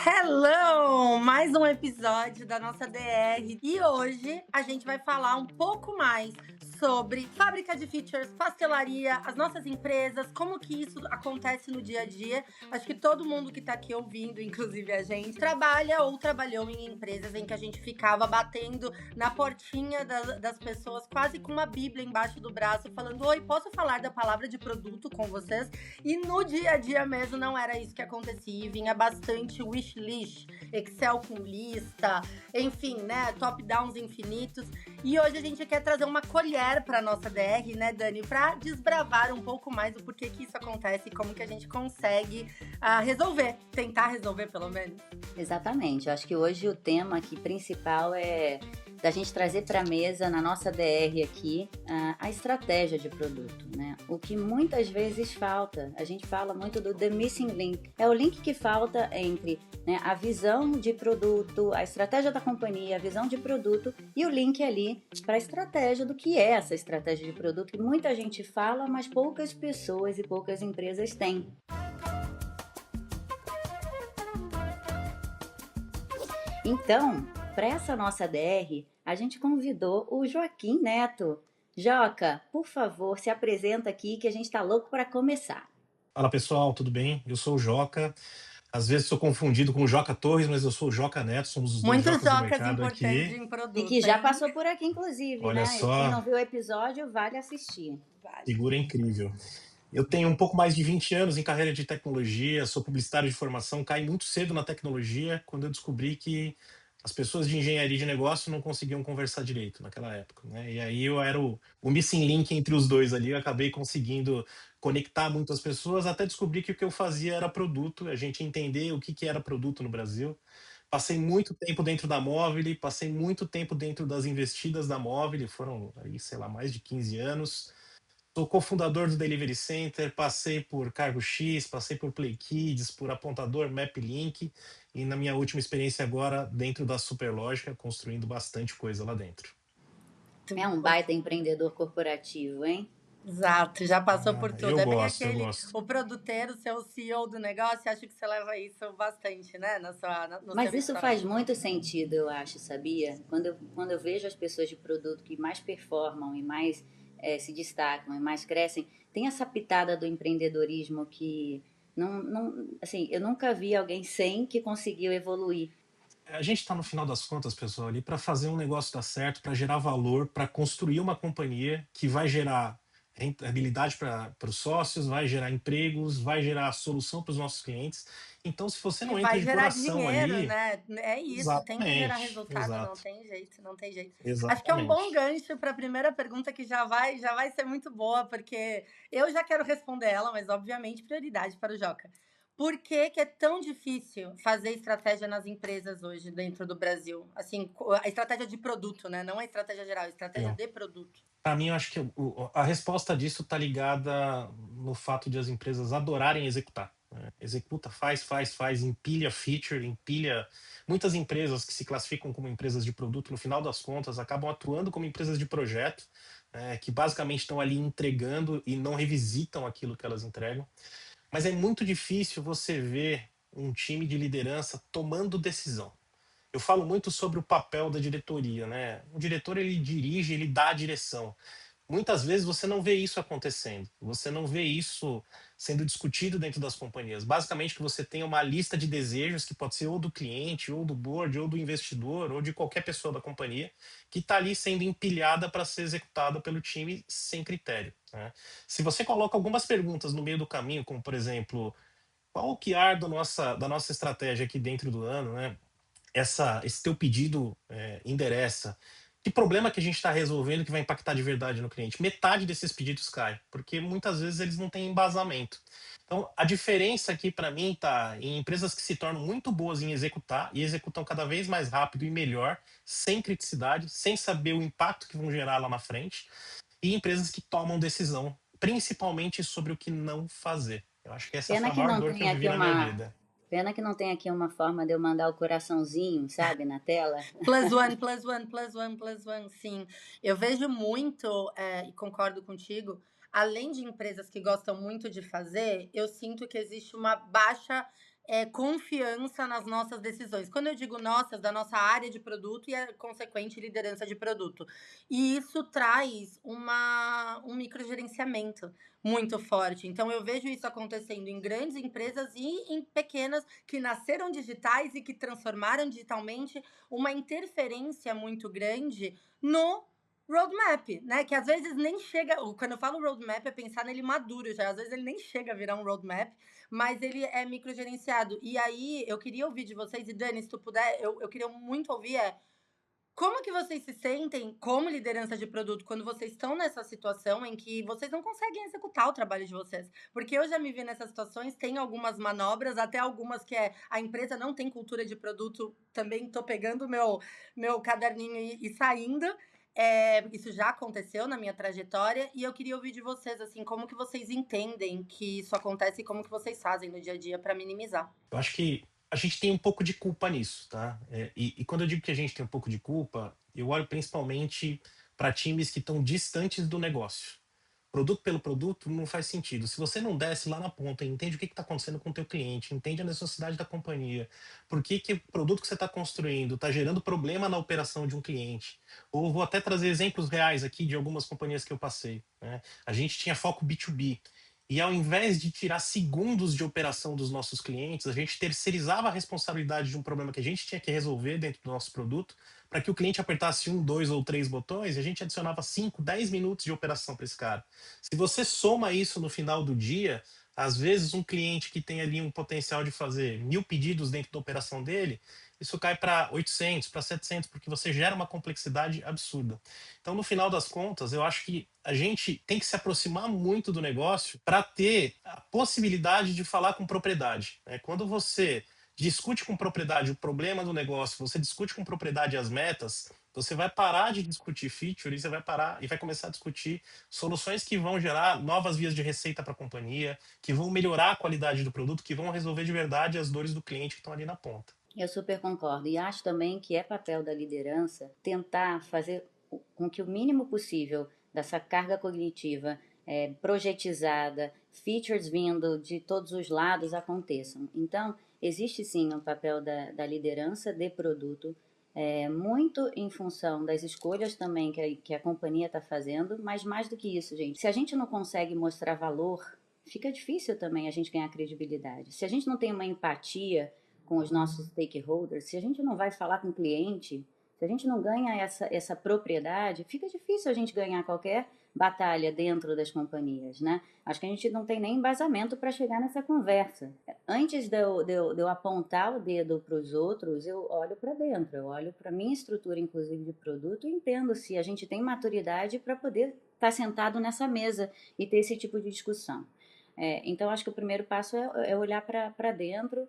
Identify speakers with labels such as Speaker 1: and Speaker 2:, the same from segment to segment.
Speaker 1: Hello! Mais um episódio da nossa DR. E hoje a gente vai falar um pouco mais sobre fábrica de features, pastelaria, as nossas empresas, como que isso acontece no dia a dia. Acho que todo mundo que tá aqui ouvindo, inclusive a gente, trabalha ou trabalhou em empresas em que a gente ficava batendo na portinha das pessoas, quase com uma bíblia embaixo do braço, falando: oi, posso falar da palavra de produto com vocês? E no dia a dia mesmo não era isso que acontecia, e vinha bastante wishlist, Excel com lista, enfim, né, top-downs infinitos. E hoje a gente quer trazer uma colher para nossa DR, né, Dani, para desbravar um pouco mais o porquê que isso acontece e como que a gente consegue resolver, tentar resolver pelo menos.
Speaker 2: Exatamente, eu acho que hoje o tema aqui principal é da gente trazer para a mesa, na nossa DR aqui, a estratégia de produto, né? O que muitas vezes falta, a gente fala muito do The Missing Link, é o link que falta entre, né, a visão de produto, a estratégia da companhia, a visão de produto e o link ali para a estratégia do que é essa estratégia de produto, que muita gente fala, mas poucas pessoas e poucas empresas têm. Então, para essa nossa DR, a gente convidou o Joaquim Neto. Joca, por favor, se apresenta aqui que a gente está louco para começar.
Speaker 3: Fala pessoal, tudo bem? Eu sou o Joca. Às vezes sou confundido com o Joca Torres, mas eu sou o Joca Neto, somos os dois
Speaker 1: Muitos
Speaker 3: Jocas do
Speaker 1: jocas
Speaker 3: mercado
Speaker 1: importantes
Speaker 3: aqui.
Speaker 1: em
Speaker 2: E
Speaker 1: produto,
Speaker 2: que já
Speaker 1: hein?
Speaker 2: passou por aqui, inclusive,
Speaker 3: Olha
Speaker 2: né? Quem
Speaker 3: só,
Speaker 2: não viu o episódio, vale assistir.
Speaker 3: figura incrível. Eu tenho um pouco mais de 20 anos em carreira de tecnologia, sou publicitário de formação, caí muito cedo na tecnologia quando eu descobri que as pessoas de engenharia de negócio não conseguiam conversar direito naquela época, né? E aí eu era o missing link entre os dois ali, eu acabei conseguindo conectar muitas pessoas até descobrir que o que eu fazia era produto, a gente entender o que que era produto no Brasil. Passei muito tempo dentro da Móvel, passei muito tempo dentro das investidas da Móvel, foram aí, sei lá, mais de 15 anos. Sou cofundador do Delivery Center, passei por Cargo X, passei por Play Kids, por Apontador, MapLink e na minha última experiência agora dentro da Superlógica, construindo bastante coisa lá dentro.
Speaker 2: É um baita empreendedor corporativo, hein?
Speaker 1: Exato, já passou por tudo.
Speaker 3: Eu
Speaker 1: É bem
Speaker 3: gosto, eu
Speaker 1: aquele,
Speaker 3: gosto.
Speaker 1: o produteiro, ser o CEO do negócio, acho que você leva isso bastante, né, no
Speaker 2: Mas
Speaker 1: seu
Speaker 2: isso faz
Speaker 1: histórico.
Speaker 2: muito sentido, eu acho, sabia? Quando eu vejo as pessoas de produto que mais performam e mais se destacam e mais crescem, tem essa pitada do empreendedorismo que assim, eu nunca vi alguém sem que conseguiu evoluir.
Speaker 3: A gente está no final das contas, pessoal, ali para fazer um negócio dar certo, para gerar valor, para construir uma companhia que vai gerar rentabilidade para os sócios, vai gerar empregos, vai gerar solução para os nossos clientes. Então, se você
Speaker 1: E
Speaker 3: não entra
Speaker 1: vai
Speaker 3: de
Speaker 1: gerar
Speaker 3: coração
Speaker 1: dinheiro,
Speaker 3: ali,
Speaker 1: né? É isso, tem que gerar
Speaker 3: exatamente,
Speaker 1: resultado, não
Speaker 3: exato,
Speaker 1: tem jeito, não tem jeito. Acho que é um bom
Speaker 3: exatamente.
Speaker 1: gancho para a primeira pergunta que já vai ser muito boa, porque eu já quero responder ela, mas obviamente prioridade para o Joca. Por que que é tão difícil fazer estratégia nas empresas hoje dentro do Brasil? Assim, a estratégia de produto, né? Não a estratégia geral, a estratégia de produto.
Speaker 3: Para mim, eu acho que a resposta disso está ligada no fato de as empresas adorarem executar, né? Executa, faz, empilha feature, empilha. Muitas empresas que se classificam como empresas de produto, no final das contas, acabam atuando como empresas de projeto, que basicamente estão ali entregando e não revisitam aquilo que elas entregam. Mas é muito difícil você ver um time de liderança tomando decisão. Eu falo muito sobre o papel da diretoria, né? O diretor, ele dirige, ele dá a direção. Muitas vezes você não vê isso acontecendo, você não vê isso sendo discutido dentro das companhias. Basicamente, que você tem uma lista de desejos que pode ser ou do cliente, ou do board, ou do investidor, ou de qualquer pessoa da companhia, que está ali sendo empilhada para ser executada pelo time sem critério, né? Se você coloca algumas perguntas no meio do caminho, como por exemplo, qual o QR da nossa estratégia aqui dentro do ano, né? Esse teu pedido endereça? Que problema que a gente está resolvendo que vai impactar de verdade no cliente? Metade desses pedidos cai, porque muitas vezes eles não têm embasamento. Então, a diferença aqui para mim está em empresas que se tornam muito boas em executar e executam cada vez mais rápido e melhor, sem criticidade, sem saber o impacto que vão gerar lá na frente, e empresas que tomam decisão, principalmente sobre o que não fazer. Eu acho que essa foi
Speaker 2: Pena
Speaker 3: a
Speaker 2: que
Speaker 3: maior
Speaker 2: não
Speaker 3: dor que
Speaker 2: tem
Speaker 3: eu vivi
Speaker 2: aqui
Speaker 3: na minha
Speaker 2: uma,
Speaker 3: vida.
Speaker 2: pena que não tem aqui uma forma de eu mandar o coraçãozinho, sabe, na tela.
Speaker 1: Plus one, plus one, plus one, plus one, sim. Eu vejo muito, e concordo contigo, além de empresas que gostam muito de fazer, eu sinto que existe uma baixa confiança nas nossas decisões. Quando eu digo nossas, da nossa área de produto e a consequente liderança de produto. E isso traz um microgerenciamento muito forte. Então, eu vejo isso acontecendo em grandes empresas e em pequenas que nasceram digitais e que transformaram digitalmente, uma interferência muito grande no roadmap, né? Que às vezes nem chega. Quando eu falo roadmap, é pensar nele maduro já. Às vezes ele nem chega a virar um roadmap, mas ele é microgerenciado. E aí, eu queria ouvir de vocês, e Dani, se tu puder, eu queria muito ouvir como que vocês se sentem como liderança de produto quando vocês estão nessa situação em que vocês não conseguem executar o trabalho de vocês? Porque eu já me vi nessas situações, tem algumas manobras, até algumas que a empresa não tem cultura de produto, também tô pegando meu caderninho e saindo. Isso já aconteceu na minha trajetória e eu queria ouvir de vocês, assim, como que vocês entendem que isso acontece e como que vocês fazem no dia a dia para minimizar.
Speaker 3: Eu acho que a gente tem um pouco de culpa nisso, tá? E quando eu digo que a gente tem um pouco de culpa, eu olho principalmente para times que estão distantes do negócio. Produto pelo produto não faz sentido. Se você não desce lá na ponta e entende o que está acontecendo com o teu cliente, entende a necessidade da companhia, por que o produto que você está construindo está gerando problema na operação de um cliente. Ou vou até trazer exemplos reais aqui de algumas companhias que eu passei, né? A gente tinha foco B2B. E ao invés de tirar segundos de operação dos nossos clientes, a gente terceirizava a responsabilidade de um problema que a gente tinha que resolver dentro do nosso produto, para que o cliente apertasse um, dois ou três botões e a gente adicionava 5, 10 minutos de operação para esse cara. Se você soma isso no final do dia, às vezes um cliente que tem ali um potencial de fazer 1.000 pedidos dentro da operação dele, isso cai para 800, para 700, porque você gera uma complexidade absurda. Então, no final das contas, eu acho que a gente tem que se aproximar muito do negócio para ter a possibilidade de falar com propriedade, né? Quando você discute com propriedade o problema do negócio, você discute com propriedade as metas, você vai parar de discutir feature e você vai parar e vai começar a discutir soluções que vão gerar novas vias de receita para a companhia, que vão melhorar a qualidade do produto, que vão resolver de verdade as dores do cliente que estão ali na ponta.
Speaker 2: Eu super concordo. E acho também que é papel da liderança tentar fazer com que o mínimo possível dessa carga cognitiva projetizada, features vindo de todos os lados aconteçam. Então, existe sim um papel da liderança de produto, muito em função das escolhas também que a companhia está fazendo, mas mais do que isso, gente, se a gente não consegue mostrar valor, fica difícil também a gente ganhar credibilidade. Se a gente não tem uma empatia com os nossos stakeholders, se a gente não vai falar com o cliente, se a gente não ganha essa propriedade, fica difícil a gente ganhar qualquer batalha dentro das companhias, né? Acho que a gente não tem nem embasamento para chegar nessa conversa. Antes de eu apontar o dedo para os outros, eu olho para dentro, eu olho para a minha estrutura, inclusive de produto, e entendo se a gente tem maturidade para poder estar sentado nessa mesa e ter esse tipo de discussão. Então, acho que o primeiro passo é olhar para dentro,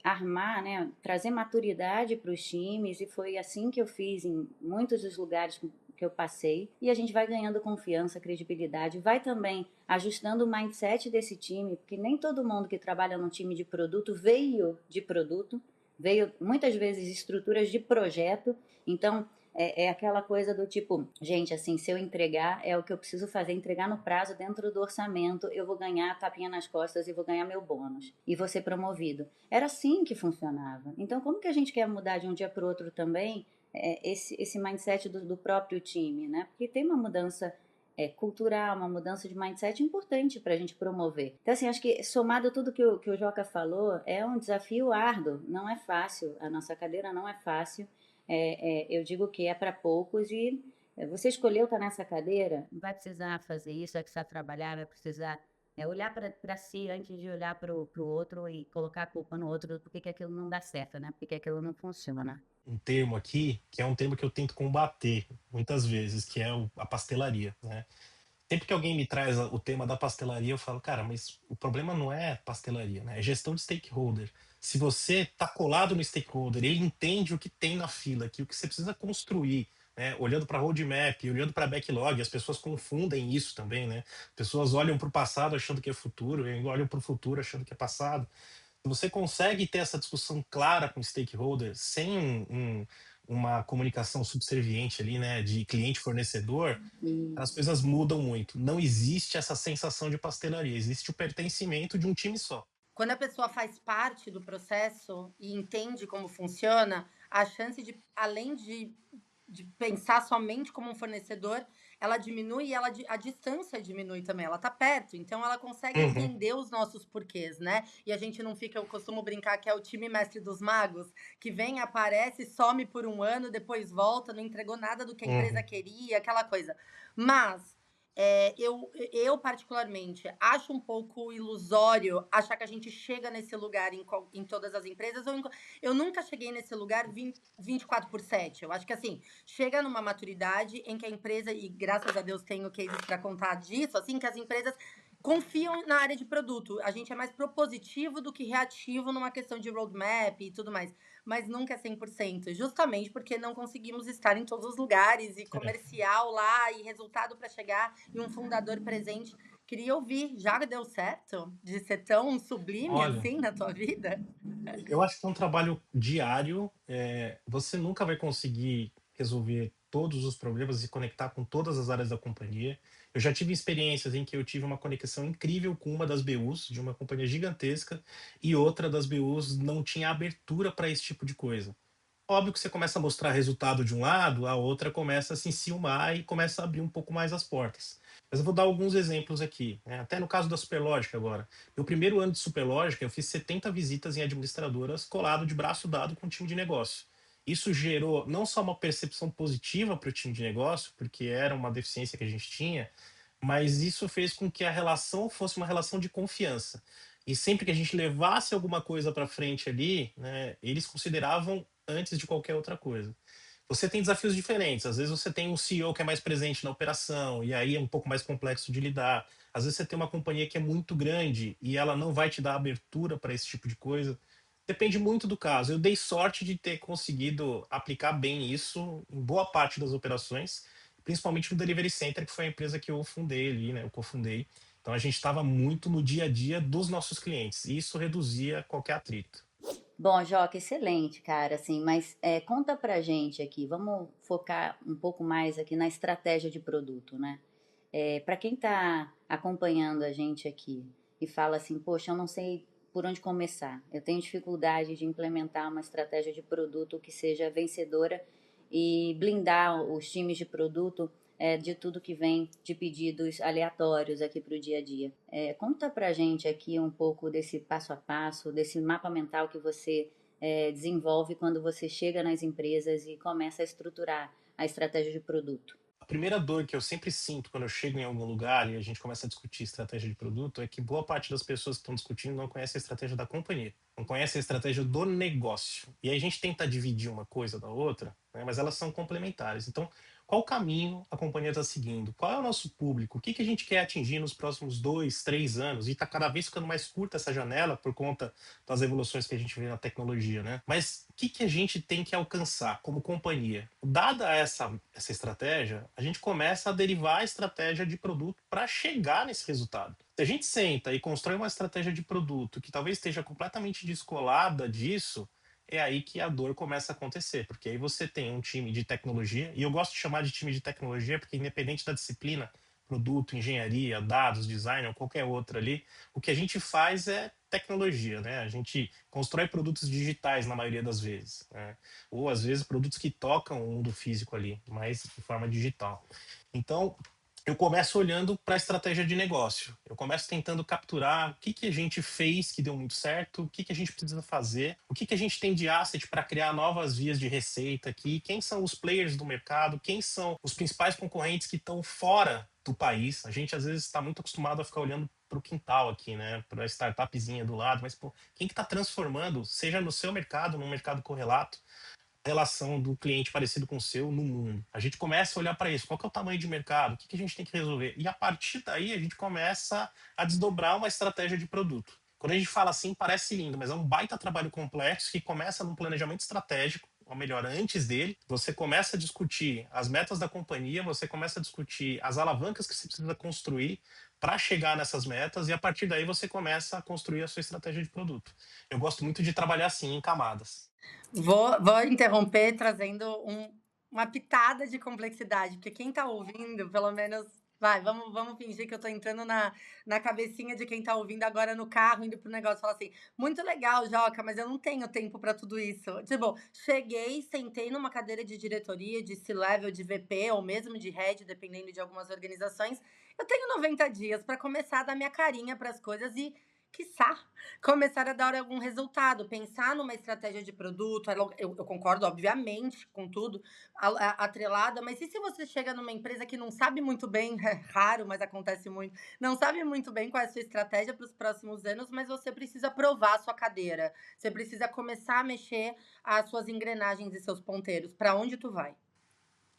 Speaker 2: armar, né, trazer maturidade para os times, e foi assim que eu fiz em muitos dos lugares que eu passei, e a gente vai ganhando confiança, credibilidade, vai também ajustando o mindset desse time, porque nem todo mundo que trabalha num time de produto veio de produto, veio muitas vezes estruturas de projeto, então aquela coisa do tipo, gente, assim, se eu entregar, é o que eu preciso fazer, entregar no prazo, dentro do orçamento, eu vou ganhar a tapinha nas costas e vou ganhar meu bônus, e vou ser promovido. Era assim que funcionava. Então, como que a gente quer mudar de um dia para o outro também esse mindset do próprio time, né? Porque tem uma mudança cultural, uma mudança de mindset importante para a gente promover. Então, assim, acho que somado tudo que o Joca falou, é um desafio árduo, não é fácil, a nossa cadeira não é fácil. Eu digo que é para poucos, e você escolheu estar nessa cadeira, vai precisar fazer isso, vai precisar trabalhar, vai precisar olhar para si antes de olhar para o outro e colocar a culpa no outro do porquê que aquilo não dá certo, né? Porque aquilo não funciona.
Speaker 3: Um termo aqui, que é um termo que eu tento combater muitas vezes, que é a pastelaria, né? Sempre que alguém me traz o tema da pastelaria, eu falo, cara, mas o problema não é pastelaria, né? É gestão de stakeholder. Se você tá colado no stakeholder, ele entende o que tem na fila, que o que você precisa construir, né? Olhando para roadmap, olhando para backlog, as pessoas confundem isso também, né? As pessoas olham para o passado achando que é futuro, e olham para o futuro achando que é passado. Se você consegue ter essa discussão clara com o stakeholder, sem uma comunicação subserviente ali, né, de cliente-fornecedor, as
Speaker 2: Isso.
Speaker 3: coisas mudam muito. Não existe essa sensação de pastelaria, existe o pertencimento de um time só.
Speaker 1: Quando a pessoa faz parte do processo e entende como funciona, a chance de, além de pensar somente como um fornecedor, ela diminui e a distância diminui também. Ela tá perto, então ela consegue
Speaker 3: Uhum,
Speaker 1: entender os nossos porquês, né? E a gente não fica, eu costumo brincar que é o time mestre dos magos, que vem, aparece, some por um ano, depois volta, não entregou nada do que a empresa
Speaker 3: uhum.
Speaker 1: queria, aquela coisa. Mas eu, particularmente, acho um pouco ilusório achar que a gente chega nesse lugar em todas as empresas. Eu nunca cheguei nesse lugar 24/7. Eu acho que, assim, chega numa maturidade em que a empresa, e graças a Deus tenho cases para contar disso, assim, que as empresas confiam na área de produto. A gente é mais propositivo do que reativo numa questão de roadmap e tudo mais, mas nunca é 100%, justamente porque não conseguimos estar em todos os lugares e comercial lá e resultado para chegar e um fundador presente. Queria ouvir, já deu certo de ser tão sublime
Speaker 3: Olha,
Speaker 1: assim na tua vida?
Speaker 3: eu acho que é um trabalho diário. Você nunca vai conseguir resolver todos os problemas e conectar com todas as áreas da companhia. Eu já tive experiências em que eu tive uma conexão incrível com uma das BUs de uma companhia gigantesca e outra das BUs não tinha abertura para esse tipo de coisa. Óbvio que você começa a mostrar resultado de um lado, a outra começa a se enciumar e começa a abrir um pouco mais as portas. Mas eu vou dar alguns exemplos aqui, né? Até no caso da Superlógica agora. No primeiro ano de Superlógica, eu fiz 70 visitas em administradoras colado de braço dado com o time de negócio. Isso gerou não só uma percepção positiva para o time de negócio, porque era uma deficiência que a gente tinha, mas isso fez com que a relação fosse uma relação de confiança. E sempre que a gente levasse alguma coisa para frente ali, né, eles consideravam antes de qualquer outra coisa. Você tem desafios diferentes. Às vezes você tem um CEO que é mais presente na operação, e aí é um pouco mais complexo de lidar. Às vezes você tem uma companhia que é muito grande e ela não vai te dar abertura para esse tipo de coisa. Depende muito do caso. Eu dei sorte de ter conseguido aplicar bem isso em boa parte das operações, principalmente no Delivery Center, que foi a empresa que eu fundei ali, né? Eu cofundei. Então a gente estava muito no dia a dia dos nossos clientes, e isso reduzia qualquer atrito.
Speaker 2: Bom, Joca, excelente, cara, assim, mas conta pra gente aqui, vamos focar um pouco mais aqui na estratégia de produto, né? Para quem tá acompanhando a gente aqui e fala assim, poxa, eu não sei por onde começar, eu tenho dificuldade de implementar uma estratégia de produto que seja vencedora e blindar os times de produto de tudo que vem de pedidos aleatórios aqui para o dia a dia. Conta pra gente aqui um pouco desse passo a passo, desse mapa mental que você desenvolve quando você chega nas empresas e começa a estruturar a estratégia de produto.
Speaker 3: A primeira dor que eu sempre sinto quando eu chego em algum lugar e a gente começa a discutir estratégia de produto é que boa parte das pessoas que estão discutindo não conhece a estratégia da companhia, não conhece a estratégia do negócio. E aí a gente tenta dividir uma coisa da outra, né, mas elas são complementares. Então, qual caminho a companhia está seguindo? Qual é o nosso público? O que que a gente quer atingir nos próximos 2, 3 anos? E está cada vez ficando mais curta essa janela por conta das evoluções que a gente vê na tecnologia, né? Mas o que que a gente tem que alcançar como companhia? Dada essa estratégia, a gente começa a derivar a estratégia de produto para chegar nesse resultado. Se a gente senta e constrói uma estratégia de produto que talvez esteja completamente descolada disso, é aí que a dor começa a acontecer, porque aí você tem um time de tecnologia, e eu gosto de chamar de time de tecnologia porque independente da disciplina, produto, engenharia, dados, design ou qualquer outra ali, o que a gente faz é tecnologia, né? A gente constrói produtos digitais na maioria das vezes, né? Ou às vezes produtos que tocam o mundo físico ali, mas de forma digital. Então, eu começo olhando para a estratégia de negócio. Eu começo tentando capturar o que que a gente fez que deu muito certo, o que que a gente precisa fazer, o que que a gente tem de asset para criar novas vias de receita aqui, quem são os players do mercado, quem são os principais concorrentes que estão fora do país. A gente às vezes está muito acostumado a ficar olhando para o quintal aqui, né, para a startupzinha do lado, mas pô, quem que está transformando, seja no seu mercado, no mercado correlato, relação do cliente parecido com o seu no mundo. A gente começa a olhar para isso, qual que é o tamanho de mercado, o que que a gente tem que resolver. E a partir daí a gente começa a desdobrar uma estratégia de produto. Quando a gente fala assim, parece lindo, mas é um baita trabalho complexo que começa num planejamento estratégico, ou melhor, antes dele, você começa a discutir as metas da companhia, você começa a discutir as alavancas que você precisa construir para chegar nessas metas, e a partir daí você começa a construir a sua estratégia de produto. Eu gosto muito de trabalhar assim, em camadas.
Speaker 1: Vou interromper trazendo uma pitada de complexidade, porque quem está ouvindo, pelo menos Vai, vamos fingir que eu tô entrando na cabecinha de quem tá ouvindo agora no carro, indo pro negócio, fala assim: muito legal, Joca, mas eu não tenho tempo pra tudo isso. Tipo, cheguei, sentei numa cadeira de diretoria, de C-level, de VP ou mesmo de head, dependendo de algumas organizações. Eu tenho 90 dias pra começar a dar minha carinha pras coisas e, quiçá, começar a dar algum resultado, pensar numa estratégia de produto. Eu concordo, obviamente, com tudo, atrelada, mas e se você chega numa empresa que não sabe muito bem, é raro, mas acontece muito, não sabe muito bem qual é a sua estratégia para os próximos anos, mas você precisa provar a sua cadeira, você precisa começar a mexer as suas engrenagens e seus ponteiros, para onde tu vai?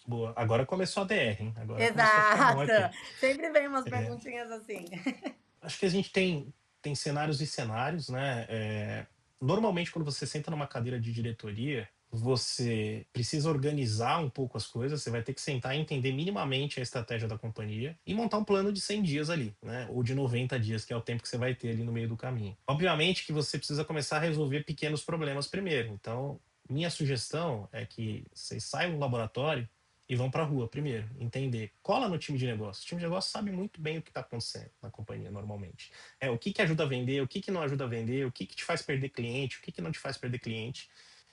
Speaker 3: Boa. Agora começou a DR, hein? Agora começou a ficar bom
Speaker 1: Exato!
Speaker 3: aqui.
Speaker 1: Sempre vem umas perguntinhas assim.
Speaker 3: Acho que a gente tem cenários e cenários, né? Normalmente, quando você senta numa cadeira de diretoria, você precisa organizar um pouco as coisas, você vai ter que sentar e entender minimamente a estratégia da companhia e montar um plano de 100 dias ali, né? Ou de 90 dias, que é o tempo que você vai ter ali no meio do caminho. Obviamente que você precisa começar a resolver pequenos problemas primeiro. Então, minha sugestão é que vocês saiam do laboratório e vão para a rua primeiro, entender. Cola no time de negócio. O time de negócio sabe muito bem o que está acontecendo na companhia normalmente. O que que ajuda a vender, o que que não ajuda a vender, o que que te faz perder cliente, o que que não te faz perder cliente.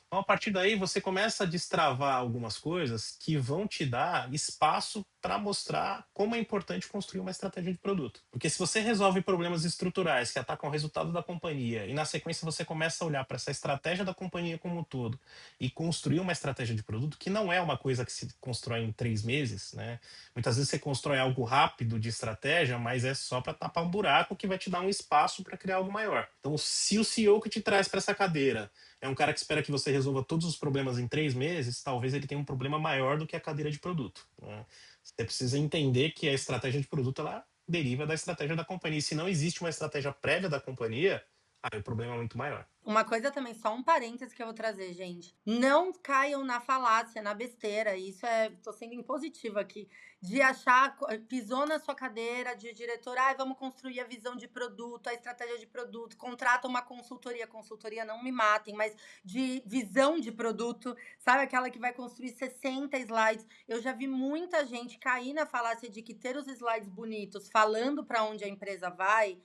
Speaker 3: Então, a partir daí, você começa a destravar algumas coisas que vão te dar espaço para mostrar como é importante construir uma estratégia de produto. Porque se você resolve problemas estruturais que atacam o resultado da companhia e na sequência você começa a olhar para essa estratégia da companhia como um todo e construir uma estratégia de produto, que não é uma coisa que se constrói em 3 meses, né? Muitas vezes você constrói algo rápido de estratégia, mas é só para tapar um buraco que vai te dar um espaço para criar algo maior. Então, se o CEO que te traz para essa cadeira é um cara que espera que você resolva todos os problemas em 3 meses, talvez ele tenha um problema maior do que a cadeira de produto, né? Você precisa entender que a estratégia de produto ela deriva da estratégia da companhia. E se não existe uma estratégia prévia da companhia, aí o problema é muito maior.
Speaker 1: Uma coisa também, só um parênteses que eu vou trazer, gente. Não caiam na falácia, na besteira. Isso tô sendo impositiva aqui. De achar, pisou na sua cadeira de diretor, vamos construir a visão de produto, a estratégia de produto, contrata uma consultoria não me matem, mas de visão de produto, sabe? Aquela que vai construir 60 slides. Eu já vi muita gente cair na falácia de que ter os slides bonitos, falando para onde a empresa vai,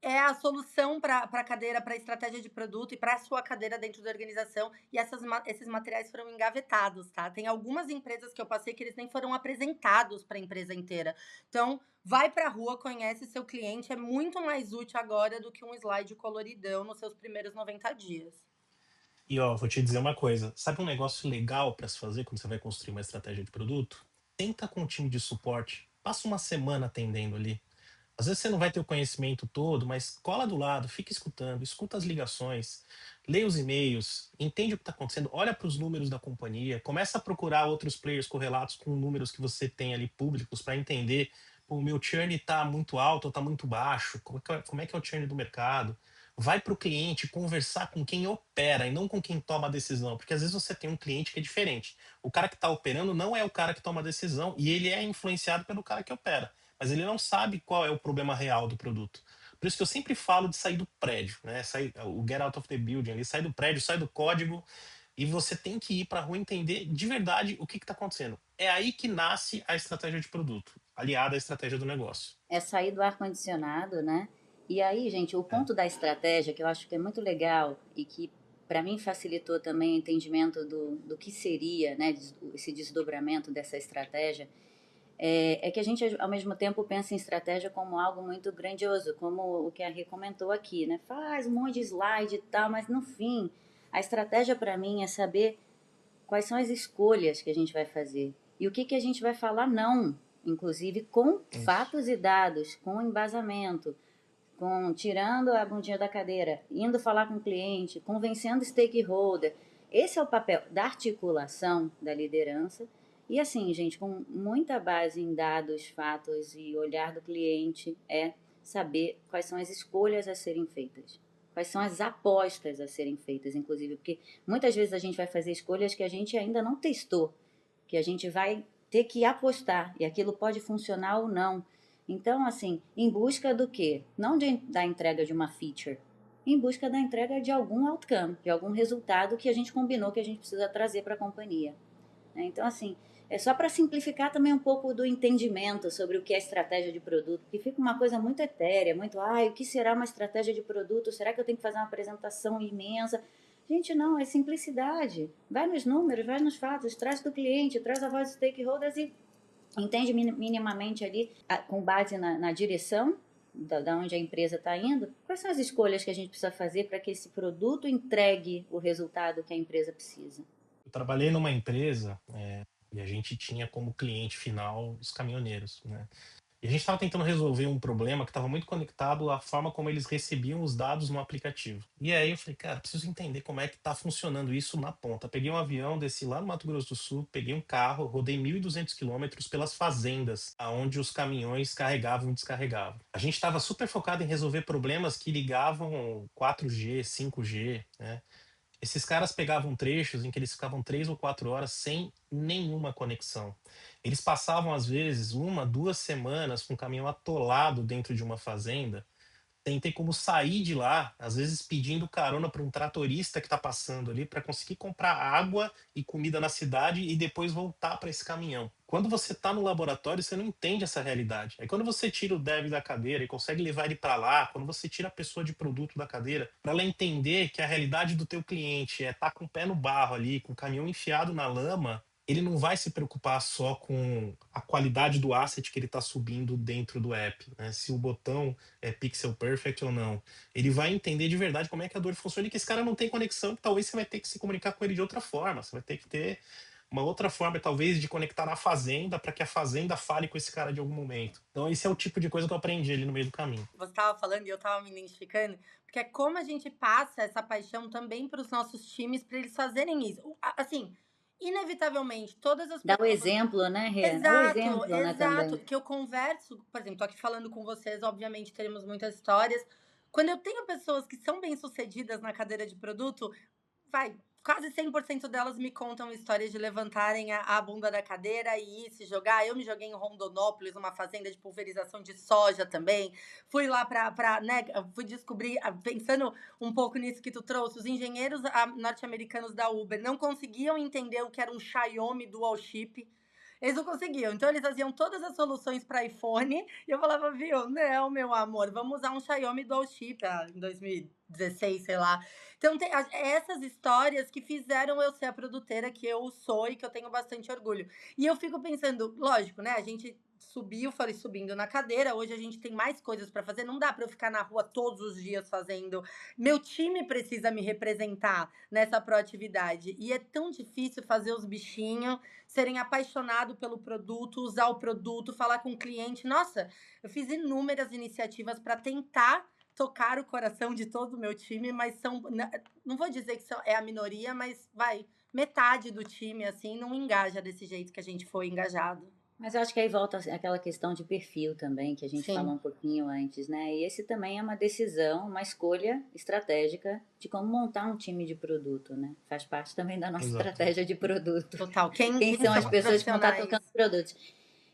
Speaker 1: é a solução para a cadeira, para a estratégia de produto e para a sua cadeira dentro da organização. E esses materiais foram engavetados, tá? Tem algumas empresas que eu passei que eles nem foram apresentados para a empresa inteira. Então, vai para a rua, conhece seu cliente. É muito mais útil agora do que um slide coloridão nos seus primeiros 90 dias.
Speaker 3: E ó, vou te dizer uma coisa. Sabe um negócio legal para se fazer quando você vai construir uma estratégia de produto? Tenta com o time de suporte. Passa uma semana atendendo ali. Às vezes você não vai ter o conhecimento todo, mas cola do lado, fica escutando, escuta as ligações, lê os e-mails, entende o que está acontecendo, olha para os números da companhia, começa a procurar outros players correlatos com números que você tem ali públicos para entender, pô, o meu churn está muito alto ou está muito baixo, como é que é o churn do mercado. Vai para o cliente conversar com quem opera e não com quem toma a decisão, porque às vezes você tem um cliente que é diferente. O cara que está operando não é o cara que toma a decisão e ele é influenciado pelo cara que opera, mas ele não sabe qual é o problema real do produto. Por isso que eu sempre falo de sair do prédio, né? O get out of the building, ali, sai do prédio, sai do código, e você tem que ir para a rua entender de verdade o que está acontecendo. É aí que nasce a estratégia de produto, aliada à estratégia do negócio.
Speaker 2: É sair do ar-condicionado, né? E aí, gente, o ponto da estratégia, que eu acho que é muito legal e que para mim facilitou também o entendimento do que seria, né, esse desdobramento dessa estratégia, é que a gente, ao mesmo tempo, pensa em estratégia como algo muito grandioso, como o que a Rê comentou aqui, né? Faz um monte de slide e tal, mas no fim, a estratégia para mim é saber quais são as escolhas que a gente vai fazer e o que a gente vai falar não, inclusive com fatos e dados, com embasamento, tirando a bundinha da cadeira, indo falar com o cliente, convencendo o stakeholder. Esse é o papel da articulação da liderança. E assim, gente, com muita base em dados, fatos e olhar do cliente, é saber quais são as escolhas a serem feitas. Quais são as apostas a serem feitas, inclusive, porque muitas vezes a gente vai fazer escolhas que a gente ainda não testou, que a gente vai ter que apostar, e aquilo pode funcionar ou não. Então, assim, em busca do quê? Não da entrega de uma feature, em busca da entrega de algum outcome, de algum resultado que a gente combinou que a gente precisa trazer para a companhia. Então, assim, É só para simplificar também um pouco do entendimento sobre o que é estratégia de produto, porque fica uma coisa muito etérea, muito, o que será uma estratégia de produto? Será que eu tenho que fazer uma apresentação imensa? Gente, não, é simplicidade. Vai nos números, vai nos fatos, traz do cliente, traz a voz dos stakeholders e entende minimamente ali, com base na direção da onde a empresa está indo, quais são as escolhas que a gente precisa fazer para que esse produto entregue o resultado que a empresa precisa.
Speaker 3: Eu trabalhei numa empresa e a gente tinha como cliente final os caminhoneiros, né? E a gente estava tentando resolver um problema que estava muito conectado à forma como eles recebiam os dados no aplicativo. E aí eu falei, cara, preciso entender como é que está funcionando isso na ponta. Peguei um avião, desci lá no Mato Grosso do Sul, peguei um carro, rodei 1.200 quilômetros pelas fazendas, aonde os caminhões carregavam e descarregavam. A gente estava super focado em resolver problemas que ligavam 4G, 5G, né? Esses caras pegavam trechos em que eles ficavam 3 ou 4 horas sem nenhuma conexão. Eles passavam, às vezes, 1, 2 semanas com o caminhão atolado dentro de uma fazenda, sem ter como sair de lá, às vezes pedindo carona para um tratorista que está passando ali para conseguir comprar água e comida na cidade e depois voltar para esse caminhão. Quando você está no laboratório, você não entende essa realidade. Aí quando você tira o dev da cadeira e consegue levar ele para lá, quando você tira a pessoa de produto da cadeira, para ela entender que a realidade do teu cliente é estar com o pé no barro ali, com o caminhão enfiado na lama, ele não vai se preocupar só com a qualidade do asset que ele está subindo dentro do app, né? Se o botão é pixel perfect ou não. Ele vai entender de verdade como é que a dor funciona e que esse cara não tem conexão, que talvez você vai ter que se comunicar com ele de outra forma. Você vai ter que ter uma outra forma, talvez, de conectar na fazenda para que a fazenda fale com esse cara de algum momento. Então, esse é o tipo de coisa que eu aprendi ali no meio do caminho.
Speaker 1: Você estava falando e eu estava me identificando, porque é como a gente passa essa paixão também para os nossos times, para eles fazerem isso. Assim, inevitavelmente, todas as
Speaker 2: Dá o
Speaker 1: pessoas.
Speaker 2: exemplo, né, Rê? Dá o
Speaker 1: Exato,
Speaker 2: exemplo, né,
Speaker 1: exato.
Speaker 2: também.
Speaker 1: Que eu converso, por exemplo, tô aqui falando com vocês, obviamente teremos muitas histórias. Quando eu tenho pessoas que são bem-sucedidas na cadeira de produto, quase 100% delas me contam histórias de levantarem a bunda da cadeira e ir se jogar. Eu me joguei em Rondonópolis, uma fazenda de pulverização de soja também. Fui lá né, fui descobrir, pensando um pouco nisso que tu trouxe, os engenheiros norte-americanos da Uber não conseguiam entender o que era um Xiaomi Dual Chip. Eles não conseguiam. Então, eles faziam todas as soluções para iPhone. E eu falava, viu, não, meu amor, vamos usar um Xiaomi Dual Chip em 2016, sei lá. Então, tem essas histórias que fizeram eu ser a produteira que eu sou e que eu tenho bastante orgulho. E eu fico pensando, lógico, né? A gente foi subindo na cadeira. Hoje a gente tem mais coisas para fazer. Não dá para eu ficar na rua todos os dias fazendo. Meu time precisa me representar nessa proatividade. E é tão difícil fazer os bichinhos serem apaixonados pelo produto, usar o produto, falar com o cliente. Nossa, eu fiz inúmeras iniciativas para tentar tocar o coração de todo o meu time, mas não vou dizer que é a minoria, mas metade do time assim não engaja desse jeito que a gente foi engajado.
Speaker 2: Mas eu acho que aí volta aquela questão de perfil também, que a gente falou um pouquinho antes, né? E esse também é uma decisão, uma escolha estratégica de como montar um time de produto, né? Faz parte também da nossa estratégia de produto.
Speaker 1: Total.
Speaker 2: Quem são as pessoas que vão estar tocando produtos?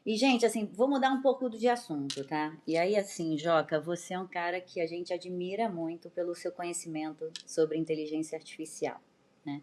Speaker 2: E, gente, assim, vou mudar um pouco de assunto, tá? E aí, assim, Joca, você é um cara que a gente admira muito pelo seu conhecimento sobre inteligência artificial, né?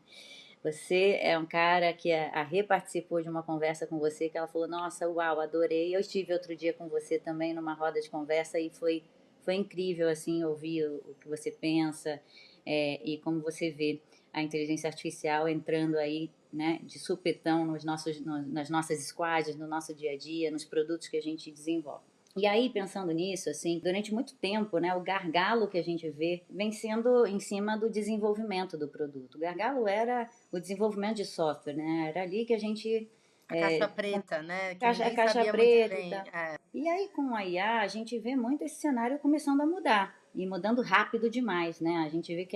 Speaker 2: Você é um cara que a Rê participou de uma conversa com você que ela falou, nossa, uau, adorei. Eu estive outro dia com você também numa roda de conversa e foi incrível, assim, ouvir o que você pensa e como você vê a inteligência artificial entrando aí, né, de supetão nas nossas squads, no nosso dia a dia, nos produtos que a gente desenvolve. E aí, pensando nisso, assim, durante muito tempo, né, o gargalo que a gente vê vem sendo em cima do desenvolvimento do produto. O gargalo era o desenvolvimento de software, né? Era ali que a gente...
Speaker 1: A caixa preta, né? Que
Speaker 2: a caixa preta
Speaker 1: bem,
Speaker 2: e tal. E aí, com a IA, a gente vê muito esse cenário começando a mudar. E mudando rápido demais, né? A gente vê que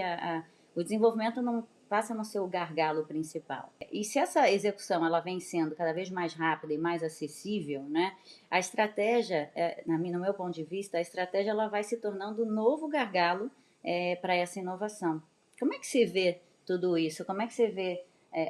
Speaker 2: o desenvolvimento não passa no seu gargalo principal. E se essa execução ela vem sendo cada vez mais rápida e mais acessível, né, a estratégia, no meu ponto de vista, a estratégia ela vai se tornando um novo gargalo para essa inovação. Como é que você vê tudo isso? Como é que você vê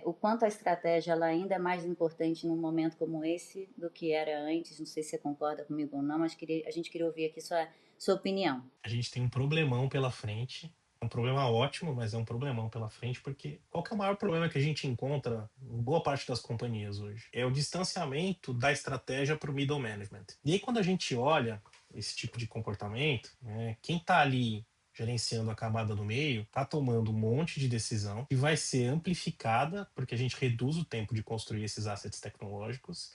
Speaker 2: o quanto a estratégia ela ainda é mais importante num momento como esse do que era antes? Não sei se você concorda comigo ou não, mas a gente queria ouvir aqui sua opinião.
Speaker 3: A gente tem um problemão pela frente. É um problema ótimo, mas é um problemão pela frente, porque qual que é o maior problema que a gente encontra em boa parte das companhias hoje. É o distanciamento da estratégia para o middle management. E aí, quando a gente olha esse tipo de comportamento, né, quem está ali gerenciando a camada do meio, está tomando um monte de decisão que vai ser amplificada, porque a gente reduz o tempo de construir esses assets tecnológicos.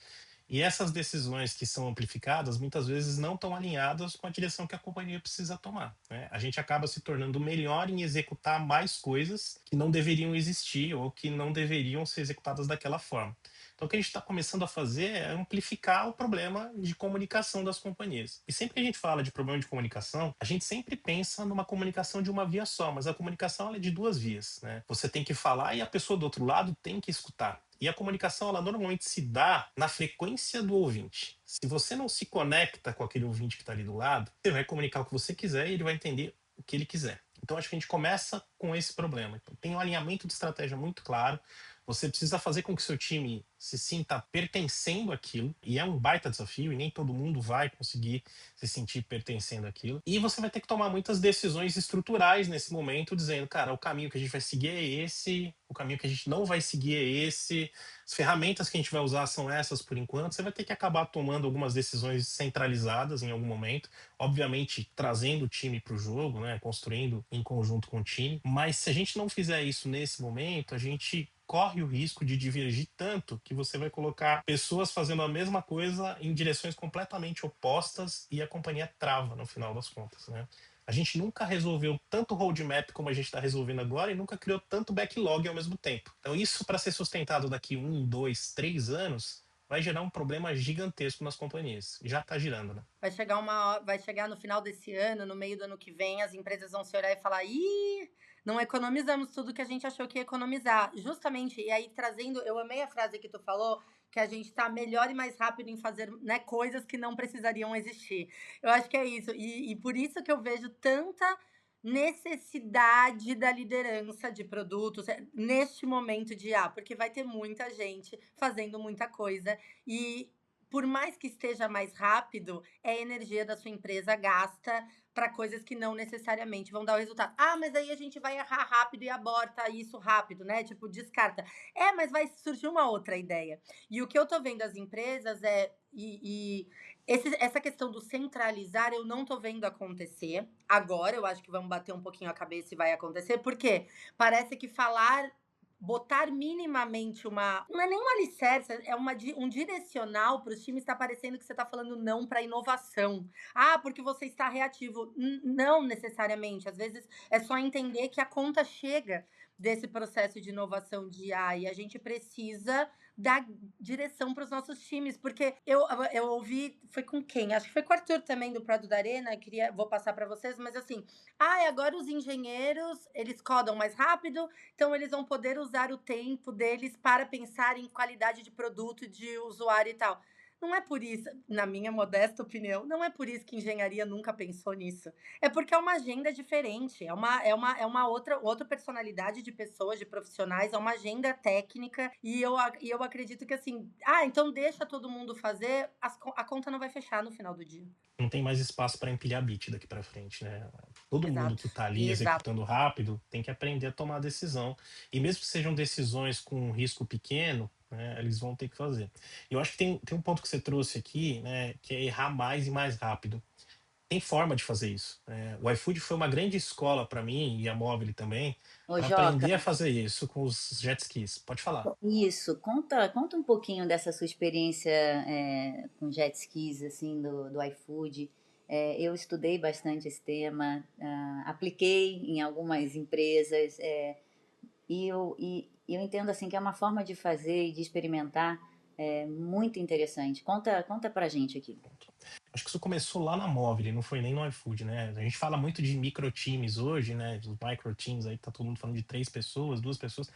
Speaker 3: E essas decisões que são amplificadas, muitas vezes não estão alinhadas com a direção que a companhia precisa tomar, né? A gente acaba se tornando melhor em executar mais coisas que não deveriam existir ou que não deveriam ser executadas daquela forma. Então, o que a gente está começando a fazer é amplificar o problema de comunicação das companhias. E sempre que a gente fala de problema de comunicação, a gente sempre pensa numa comunicação de uma via só, mas a comunicação ela é de duas vias, né? Você tem que falar e a pessoa do outro lado tem que escutar. E a comunicação, ela normalmente se dá na frequência do ouvinte. Se você não se conecta com aquele ouvinte que está ali do lado, você vai comunicar o que você quiser e ele vai entender o que ele quiser. Então, acho que a gente começa com esse problema. Então, tem um alinhamento de estratégia muito claro. Você precisa fazer com que seu time se sinta pertencendo àquilo, e é um baita desafio, e nem todo mundo vai conseguir se sentir pertencendo àquilo. E você vai ter que tomar muitas decisões estruturais nesse momento, dizendo, cara, o caminho que a gente vai seguir é esse, o caminho que a gente não vai seguir é esse, as ferramentas que a gente vai usar são essas por enquanto. Você vai ter que acabar tomando algumas decisões centralizadas em algum momento, obviamente trazendo o time para o jogo, né, construindo em conjunto com o time. Mas se a gente não fizer isso nesse momento, a gente corre o risco de divergir tanto que você vai colocar pessoas fazendo a mesma coisa em direções completamente opostas e a companhia trava no final das contas, né? A gente nunca resolveu tanto roadmap como a gente está resolvendo agora e nunca criou tanto backlog ao mesmo tempo. Então isso, para ser sustentado daqui 1, 2, 3 anos, vai gerar um problema gigantesco nas companhias. Já está girando, né?
Speaker 1: Vai chegar no final desse ano, no meio do ano que vem, as empresas vão se olhar e falar: ih, não economizamos tudo que a gente achou que ia economizar. Justamente, e aí trazendo, eu amei a frase que tu falou, que a gente tá melhor e mais rápido em fazer, né, coisas que não precisariam existir. Eu acho que é isso. E por isso que eu vejo tanta necessidade da liderança de produtos neste momento de porque vai ter muita gente fazendo muita coisa e por mais que esteja mais rápido, é a energia da sua empresa gasta para coisas que não necessariamente vão dar o resultado. Mas aí a gente vai errar rápido e aborta isso rápido, né? Tipo, descarta. Mas vai surgir uma outra ideia. E o que eu tô vendo as empresas essa questão do centralizar, eu não tô vendo acontecer. Agora, eu acho que vamos bater um pouquinho a cabeça e vai acontecer. Por quê? Parece que botar minimamente não é nem um alicerce, é um direcional para os times, está parecendo que você está falando não para inovação. Porque você está reativo. Não necessariamente. Às vezes é só entender que a conta chega desse processo de inovação de IA e a gente precisa dar direção para os nossos times, porque eu ouvi, foi com quem? Acho que foi com o Arthur também, do Prado da Arena, vou passar para vocês, mas assim, agora os engenheiros, eles codam mais rápido, então eles vão poder usar o tempo deles para pensar em qualidade de produto, de usuário e tal. Não é por isso, na minha modesta opinião, não é por isso que engenharia nunca pensou nisso. É porque é uma agenda diferente, é uma outra personalidade de pessoas, de profissionais, é uma agenda técnica, e eu acredito que assim, então deixa todo mundo fazer, a conta não vai fechar no final do dia.
Speaker 3: Não tem mais espaço para empilhar bit daqui para frente, né? Todo mundo que está ali
Speaker 1: Exato.
Speaker 3: executando rápido tem que aprender a tomar decisão. E mesmo que sejam decisões com um risco pequeno, né, eles vão ter que fazer. Eu acho que tem um ponto que você trouxe aqui, né, que é errar mais e mais rápido. Tem forma de fazer isso. O iFood foi uma grande escola para mim, e a Móvel também, para
Speaker 2: Joca,
Speaker 3: aprender a fazer isso com os jet skis. Pode falar.
Speaker 2: Isso, conta um pouquinho dessa sua experiência com jet skis, assim, do iFood. Eu estudei bastante esse tema, apliquei em algumas empresas, e eu entendo assim que é uma forma de fazer e de experimentar muito interessante. Conta pra gente aqui.
Speaker 3: Acho que isso começou lá na Móvel, não foi nem no iFood, né? A gente fala muito de microtimes hoje, né? Dos microtimes aí, tá todo mundo falando de 3 pessoas, 2 pessoas.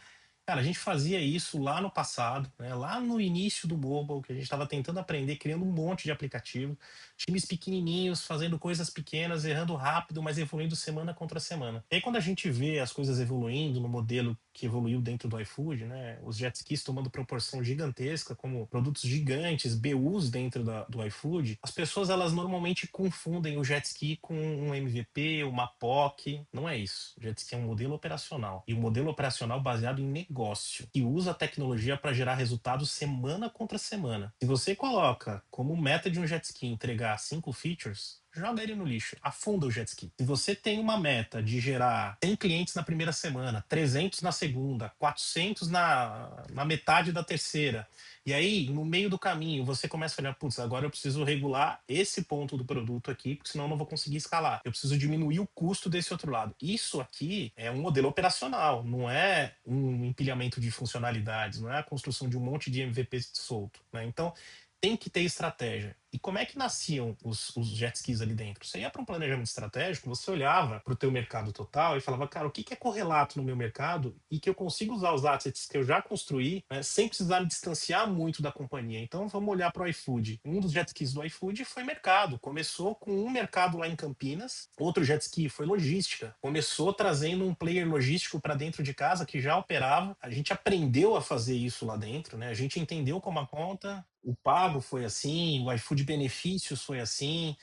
Speaker 3: Cara, a gente fazia isso lá no passado, né? Lá no início do mobile, que a gente estava tentando aprender, criando um monte de aplicativo, times pequenininhos, fazendo coisas pequenas, errando rápido, mas evoluindo semana contra semana. E aí quando a gente vê as coisas evoluindo no modelo que evoluiu dentro do iFood, né? Os jet skis tomando proporção gigantesca, como produtos gigantes, BUs dentro do iFood. As pessoas, elas normalmente confundem o jet ski com um MVP, uma POC. Não é isso. O jet ski é um modelo operacional. E um modelo operacional baseado em negócio, que usa a tecnologia para gerar resultados semana contra semana. Se você coloca como meta de um jet ski entregar 5 features, joga ele no lixo, afunda o jet ski. Se você tem uma meta de gerar 100 clientes na primeira semana, 300 na segunda, 400 na metade da terceira, e aí, no meio do caminho, você começa a olhar, putz, agora eu preciso regular esse ponto do produto aqui, porque senão eu não vou conseguir escalar. Eu preciso diminuir o custo desse outro lado. Isso aqui é um modelo operacional, não é um empilhamento de funcionalidades, não é a construção de um monte de MVP solto, né? Então, tem que ter estratégia. E como é que nasciam os jet skis ali dentro? Você ia para um planejamento estratégico, você olhava para o teu mercado total e falava, cara, o que é correlato no meu mercado e que eu consigo usar os assets que eu já construí, né, sem precisar me distanciar muito da companhia. Então vamos olhar para o iFood. Um dos jet skis do iFood foi mercado. Começou com um mercado lá em Campinas, outro jet ski foi logística. Começou trazendo um player logístico para dentro de casa que já operava. A gente aprendeu a fazer isso lá dentro, né? A gente entendeu como a conta, o pago foi assim, o iFood Benefícios foi assim,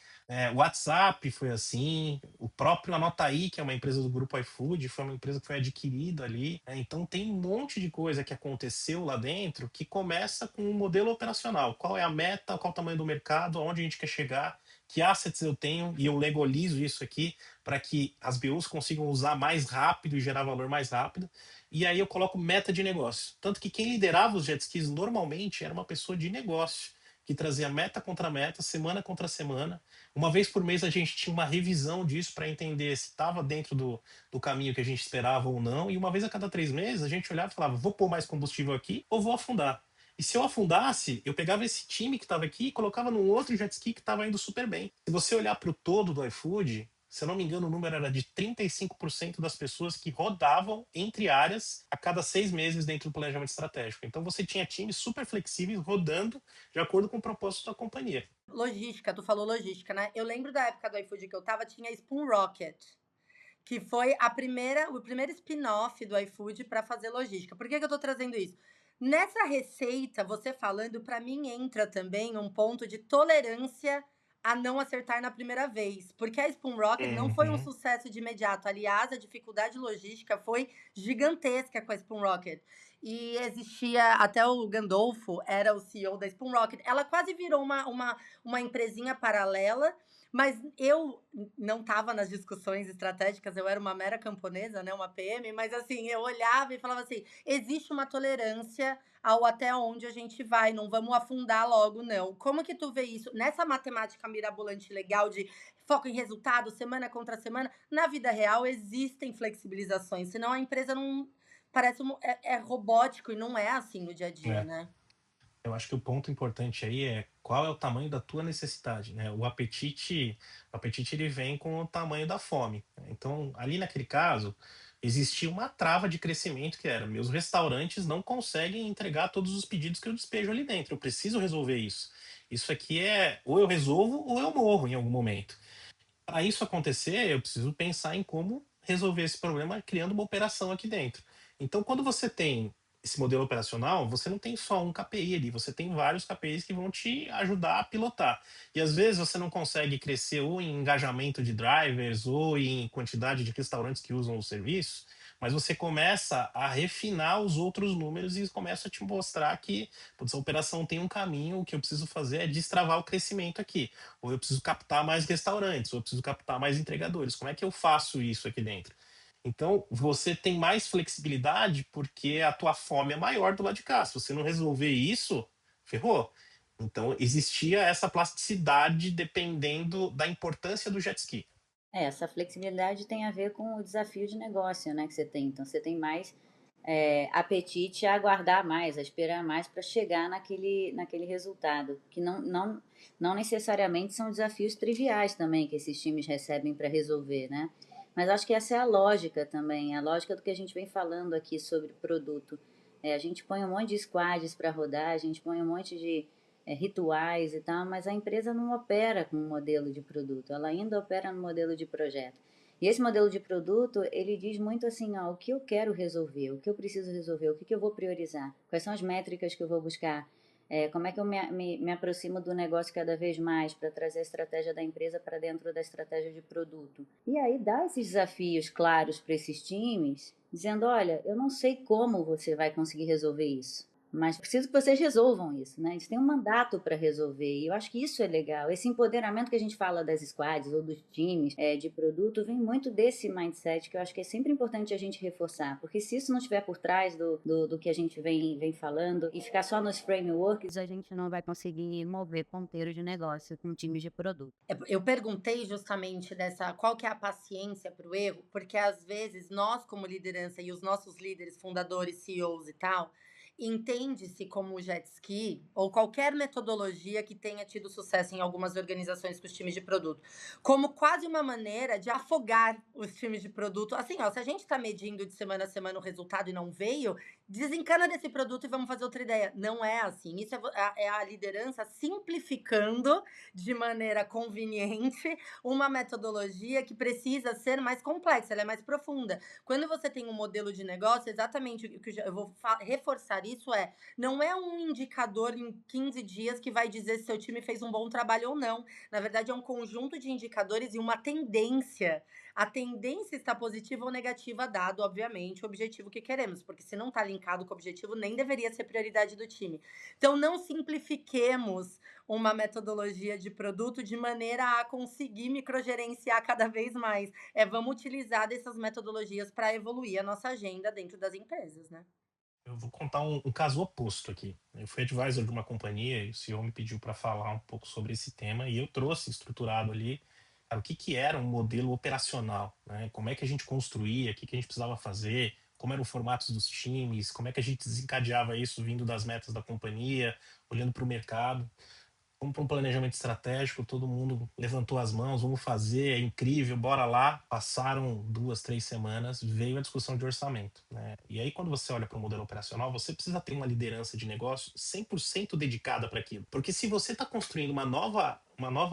Speaker 3: o WhatsApp foi assim, o próprio Anotaí, que é uma empresa do grupo iFood, foi uma empresa que foi adquirida ali. Então tem um monte de coisa que aconteceu lá dentro que começa com um modelo operacional. Qual é a meta, qual é o tamanho do mercado, aonde a gente quer chegar, que assets eu tenho, e eu legalizo isso aqui para que as BUs consigam usar mais rápido e gerar valor mais rápido. E aí eu coloco meta de negócio. Tanto que quem liderava os jet skis normalmente era uma pessoa de negócio, que trazia meta contra meta, semana contra semana. Uma vez por mês a gente tinha uma revisão disso para entender se estava dentro do caminho que a gente esperava ou não. E uma vez a cada 3 meses a gente olhava e falava, vou pôr mais combustível aqui ou vou afundar. E se eu afundasse, eu pegava esse time que estava aqui e colocava num outro jet ski que estava indo super bem. Se você olhar para o todo do iFood, se eu não me engano, o número era de 35% das pessoas que rodavam entre áreas a cada 6 meses dentro do planejamento estratégico. Então você tinha times super flexíveis rodando de acordo com o propósito da companhia.
Speaker 1: Logística, tu falou logística, né? Eu lembro da época do iFood que eu tava, tinha a Spoon Rocket, que foi o primeiro spin-off do iFood para fazer logística. Por que eu tô trazendo isso? Nessa receita, você falando, para mim entra também um ponto de tolerância a não acertar na primeira vez, porque a Spoon Rocket não foi um
Speaker 3: Uhum.
Speaker 1: sucesso de imediato. Aliás, a dificuldade logística foi gigantesca com a Spoon Rocket. E existia, até o Gandolfo era o CEO da Spoon Rocket. Ela quase virou uma empresinha paralela, mas eu não estava nas discussões estratégicas, eu era uma mera camponesa, né, uma PM, mas assim, eu olhava e falava assim: existe uma tolerância ao até onde a gente vai, não vamos afundar logo, não. Como que tu vê isso nessa matemática mirabolante legal de foco em resultado, semana contra semana? Na vida real existem flexibilizações, senão a empresa não parece é robótico e não é assim no dia a dia,
Speaker 3: É.
Speaker 1: né?
Speaker 3: Eu acho que o ponto importante aí é qual é o tamanho da tua necessidade, né? O apetite ele vem com o tamanho da fome. Então, ali naquele caso, existia uma trava de crescimento que era, meus restaurantes não conseguem entregar todos os pedidos que eu despejo ali dentro. Eu preciso resolver isso. Isso aqui é ou eu resolvo ou eu morro em algum momento. Para isso acontecer, eu preciso pensar em como resolver esse problema criando uma operação aqui dentro. Então, quando você tem esse modelo operacional, você não tem só um KPI ali, você tem vários KPIs que vão te ajudar a pilotar. E às vezes você não consegue crescer ou em engajamento de drivers ou em quantidade de restaurantes que usam o serviço, mas você começa a refinar os outros números e começa a te mostrar que, putz, a operação tem um caminho, o que eu preciso fazer é destravar o crescimento aqui, ou eu preciso captar mais restaurantes, ou eu preciso captar mais entregadores. Como é que eu faço isso aqui dentro? Então, você tem mais flexibilidade porque a tua fome é maior do lado de cá. Se você não resolver isso, ferrou. Então, existia essa plasticidade dependendo da importância do jet ski.
Speaker 2: Essa flexibilidade tem a ver com o desafio de negócio, né, que você tem. Então, você tem mais apetite a aguardar mais, a esperar mais para chegar naquele resultado, que não necessariamente são desafios triviais também que esses times recebem para resolver, né? Mas acho que essa é a lógica também, a lógica do que a gente vem falando aqui sobre produto. A gente põe um monte de squads para rodar, a gente põe um monte de rituais e tal, mas a empresa não opera com um modelo de produto, ela ainda opera no modelo de projeto. E esse modelo de produto, ele diz muito assim, ó, o que eu quero resolver, o que eu preciso resolver, o que eu vou priorizar, quais são as métricas que eu vou buscar, como é que eu me aproximo do negócio cada vez mais para trazer a estratégia da empresa para dentro da estratégia de produto. E aí dá esses desafios claros para esses times, dizendo, olha, eu não sei como você vai conseguir resolver isso, mas preciso que vocês resolvam isso, né? Eles têm um mandato para resolver e eu acho que isso é legal. Esse empoderamento que a gente fala das squads ou dos times de produto vem muito desse mindset que eu acho que é sempre importante a gente reforçar, porque se isso não estiver por trás do que a gente vem falando e ficar só nos frameworks, a gente não vai conseguir mover ponteiro de negócio com times de produto.
Speaker 1: Eu perguntei justamente dessa qual que é a paciência para o erro, porque às vezes nós, como liderança, e os nossos líderes, fundadores, CEOs e tal, entende-se como jet ski ou qualquer metodologia que tenha tido sucesso em algumas organizações com os times de produto, como quase uma maneira de afogar os times de produto. Assim, ó, se a gente está medindo de semana a semana o resultado e não veio, desencana desse produto e vamos fazer outra ideia. Não é assim. Isso é a liderança simplificando de maneira conveniente uma metodologia que precisa ser mais complexa, ela é mais profunda. Quando você tem um modelo de negócio, exatamente o que eu vou reforçar isso não é um indicador em 15 dias que vai dizer se seu time fez um bom trabalho ou não. Na verdade, é um conjunto de indicadores e uma tendência. A tendência está positiva ou negativa, dado, obviamente, o objetivo que queremos, porque se não está linkado com o objetivo, nem deveria ser prioridade do time. Então, não simplifiquemos uma metodologia de produto de maneira a conseguir microgerenciar cada vez mais. Vamos utilizar dessas metodologias para evoluir a nossa agenda dentro das empresas, né?
Speaker 3: Eu vou contar um caso oposto aqui. Eu fui advisor de uma companhia e o CEO me pediu para falar um pouco sobre esse tema e eu trouxe estruturado ali, cara, o que que era um modelo operacional, né? Como é que a gente construía, o que que a gente precisava fazer, como eram os formatos dos times, como é que a gente desencadeava isso vindo das metas da companhia, olhando para o mercado. Vamos para um planejamento estratégico, todo mundo levantou as mãos, vamos fazer, é incrível, bora lá. Passaram 2, 3 semanas, veio a discussão de orçamento, né? E aí, quando você olha para o modelo operacional, você precisa ter uma liderança de negócio 100% dedicada para aquilo. Porque se você está construindo uma nova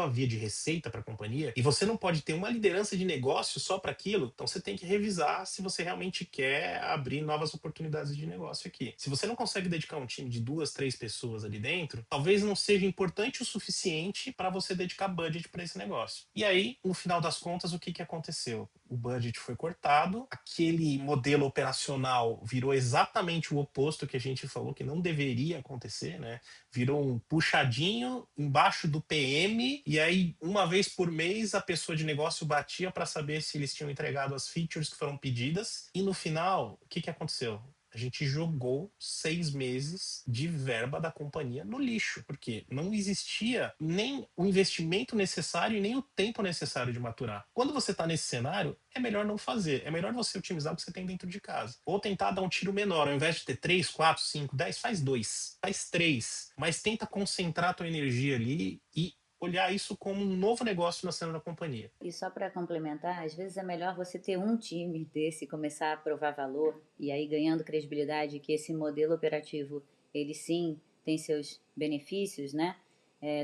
Speaker 3: via de receita para a companhia e você não pode ter uma liderança de negócio só para aquilo, então você tem que revisar se você realmente quer abrir novas oportunidades de negócio aqui. Se você não consegue dedicar um time de 2, 3 pessoas ali dentro, talvez não seja importante o suficiente para você dedicar budget para esse negócio. E aí, no final das contas, o que que aconteceu? O budget foi cortado, aquele modelo operacional virou exatamente o oposto que a gente falou que não deveria acontecer, né? Virou um puxadinho embaixo do PM, e aí, uma vez por mês, a pessoa de negócio batia para saber se eles tinham entregado as features que foram pedidas, e no final, o que que aconteceu? A gente jogou 6 meses de verba da companhia no lixo, porque não existia nem o investimento necessário e nem o tempo necessário de maturar. Quando você está nesse cenário, é melhor não fazer. É melhor você otimizar o que você tem dentro de casa. Ou tentar dar um tiro menor. Ao invés de ter 3, 4, 5, 10, faz 2, faz 3. Mas tenta concentrar a tua energia ali e olhar isso como um novo negócio nascendo na companhia.
Speaker 2: E só para complementar, às vezes é melhor você ter um time desse, começar a provar valor e aí ganhando credibilidade que esse modelo operativo, ele sim tem seus benefícios, né?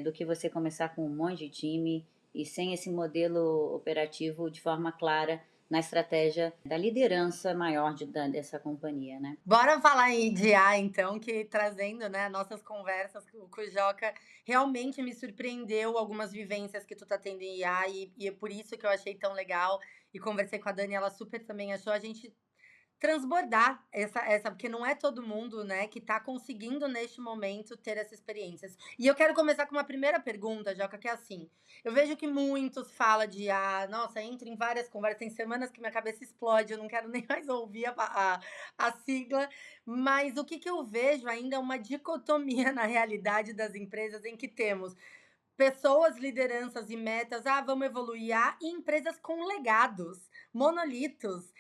Speaker 2: Do que você começar com um monte de time e sem esse modelo operativo de forma clara na estratégia da liderança maior dessa companhia, né?
Speaker 1: Bora falar em IDA, então, que trazendo, né, nossas conversas com o Joca, realmente me surpreendeu algumas vivências que tu tá tendo em IA e é por isso que eu achei tão legal e conversei com a Dani, ela super também achou a gente transbordar essa porque não é todo mundo, né, que está conseguindo neste momento ter essas experiências. E eu quero começar com uma primeira pergunta, Joca, que é assim, eu vejo que muitos falam de nossa, entro em várias conversas, tem semanas que minha cabeça explode, eu não quero nem mais ouvir a sigla, mas o que eu vejo ainda é uma dicotomia na realidade das empresas em que temos pessoas, lideranças e metas, vamos evoluir, e empresas com legados, monolitos,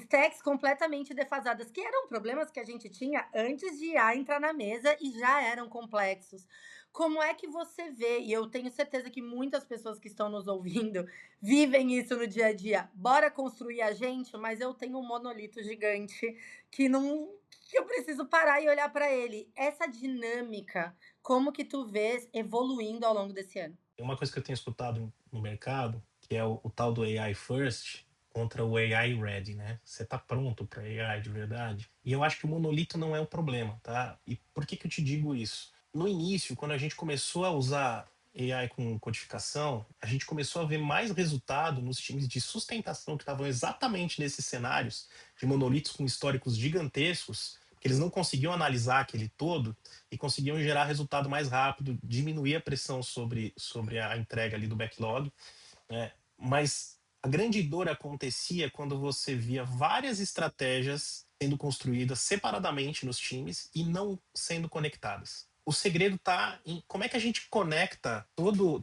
Speaker 1: stacks completamente defasadas, que eram problemas que a gente tinha antes de entrar na mesa e já eram complexos. Como é que você vê, e eu tenho certeza que muitas pessoas que estão nos ouvindo vivem isso no dia a dia, bora construir a gente, mas eu tenho um monolito gigante que não que eu preciso parar e olhar para ele. Essa dinâmica como que tu vês evoluindo ao longo desse ano?
Speaker 3: Tem uma coisa que eu tenho escutado no mercado, que é o tal do AI First, contra o AI ready, né? Você tá pronto para AI de verdade? E eu acho que o monolito não é o problema, tá? E por que que eu te digo isso? No início, quando a gente começou a usar AI com codificação, a gente começou a ver mais resultado nos times de sustentação que estavam exatamente nesses cenários de monolitos com históricos gigantescos, que eles não conseguiam analisar aquele todo e conseguiam gerar resultado mais rápido, diminuir a pressão sobre a entrega ali do backlog, né? Mas a grande dor acontecia quando você via várias estratégias sendo construídas separadamente nos times e não sendo conectadas. O segredo está em como é que a gente conecta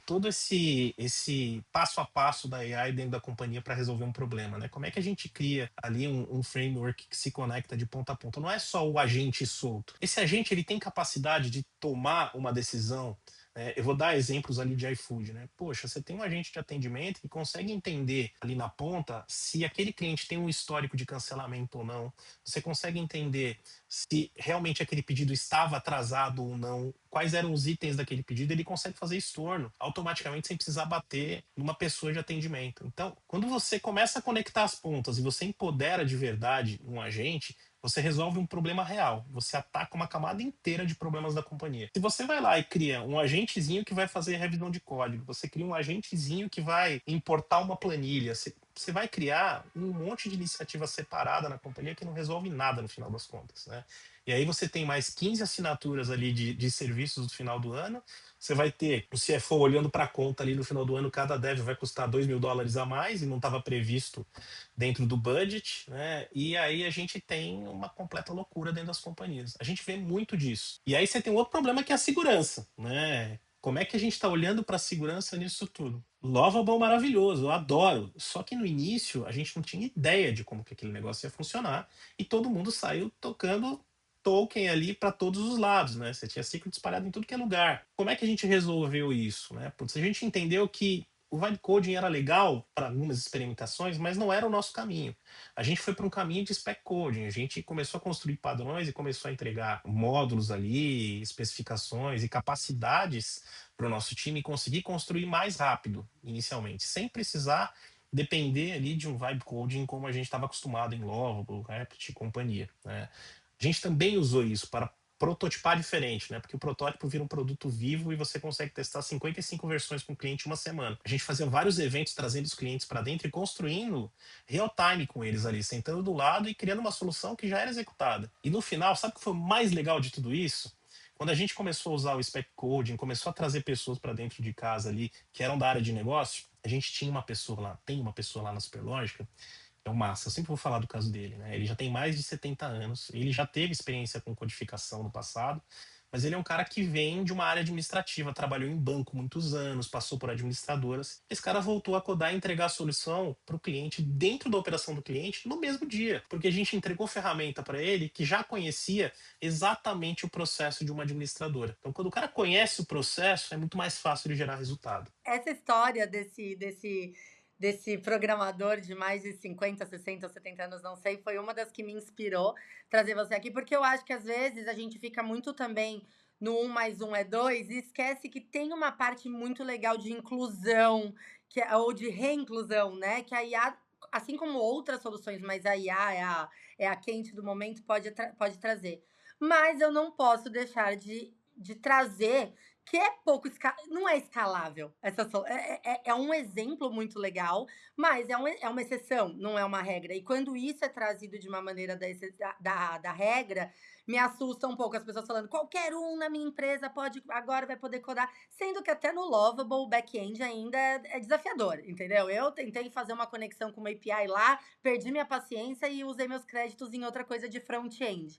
Speaker 3: todo esse passo a passo da AI dentro da companhia para resolver um problema, né? Como é que a gente cria ali um framework que se conecta de ponta a ponta? Não é só o agente solto. Esse agente ele tem capacidade de tomar uma decisão. Eu vou dar exemplos ali de iFood, né? Poxa, você tem um agente de atendimento que consegue entender ali na ponta se aquele cliente tem um histórico de cancelamento ou não. Você consegue entender se realmente aquele pedido estava atrasado ou não, quais eram os itens daquele pedido, ele consegue fazer estorno automaticamente sem precisar bater numa pessoa de atendimento. Então, quando você começa a conectar as pontas e você empodera de verdade um agente, você resolve um problema real. Você ataca uma camada inteira de problemas da companhia. Se você vai lá e cria um agentezinho que vai fazer revisão de código, você cria um agentezinho que vai importar uma planilha, você vai criar um monte de iniciativa separada na companhia que não resolve nada no final das contas, né? E aí você tem mais 15 assinaturas ali de serviços no final do ano. Você vai ter o CFO olhando para a conta ali no final do ano, cada dev vai custar $2.000 a mais e não estava previsto dentro do budget, né? E aí a gente tem uma completa loucura dentro das companhias. A gente vê muito disso. E aí você tem um outro problema que é a segurança, né? Como é que a gente está olhando para a segurança nisso tudo? Lovable maravilhoso, eu adoro. Só que no início a gente não tinha ideia de como que aquele negócio ia funcionar e todo mundo saiu tocando token ali para todos os lados, né? Você tinha secret espalhado em tudo que é lugar. Como é que a gente resolveu isso, né? Porque a gente entendeu que o vibe coding era legal para algumas experimentações, mas não era o nosso caminho. A gente foi para um caminho de spec coding. A gente começou a construir padrões e começou a entregar módulos ali, especificações e capacidades para o nosso time conseguir construir mais rápido, inicialmente, sem precisar depender ali de um vibe coding como a gente estava acostumado em Lovable, Rapid e companhia, né? A gente também usou isso para prototipar diferente, né? Porque o protótipo vira um produto vivo e você consegue testar 55 versões com o cliente em uma semana. A gente fazia vários eventos trazendo os clientes para dentro e construindo real time com eles ali, sentando do lado e criando uma solução que já era executada. E no final, sabe o que foi o mais legal de tudo isso? Quando a gente começou a usar o spec coding, começou a trazer pessoas para dentro de casa ali que eram da área de negócio, a gente tinha uma pessoa lá, tem uma pessoa lá na Superlógica é o Massa, eu sempre vou falar do caso dele, né? Ele já tem mais de 70 anos, ele já teve experiência com codificação no passado, mas ele é um cara que vem de uma área administrativa, trabalhou em banco muitos anos, passou por administradoras. Esse cara voltou a codar e entregar a solução para o cliente dentro da operação do cliente no mesmo dia, porque a gente entregou ferramenta para ele que já conhecia exatamente o processo de uma administradora. Então, quando o cara conhece o processo, é muito mais fácil de gerar resultado.
Speaker 1: Essa história desse programador de mais de 50, 60 ou 70 anos, não sei, foi uma das que me inspirou trazer você aqui, porque eu acho que às vezes a gente fica muito também no 1 mais 1 é 2 e esquece que tem uma parte muito legal de inclusão, ou de reinclusão, né? Que a IA, assim como outras soluções, mas a IA é a quente do momento, pode trazer. Mas eu não posso deixar de trazer que é pouco não é escalável. É um exemplo muito legal, mas é uma exceção, não é uma regra. E quando isso é trazido de uma maneira da regra, me assusta um pouco as pessoas falando qualquer um na minha empresa agora vai poder codar, sendo que até no Lovable o back-end ainda é desafiador, entendeu? Eu tentei fazer uma conexão com uma API lá, perdi minha paciência e usei meus créditos em outra coisa de front-end.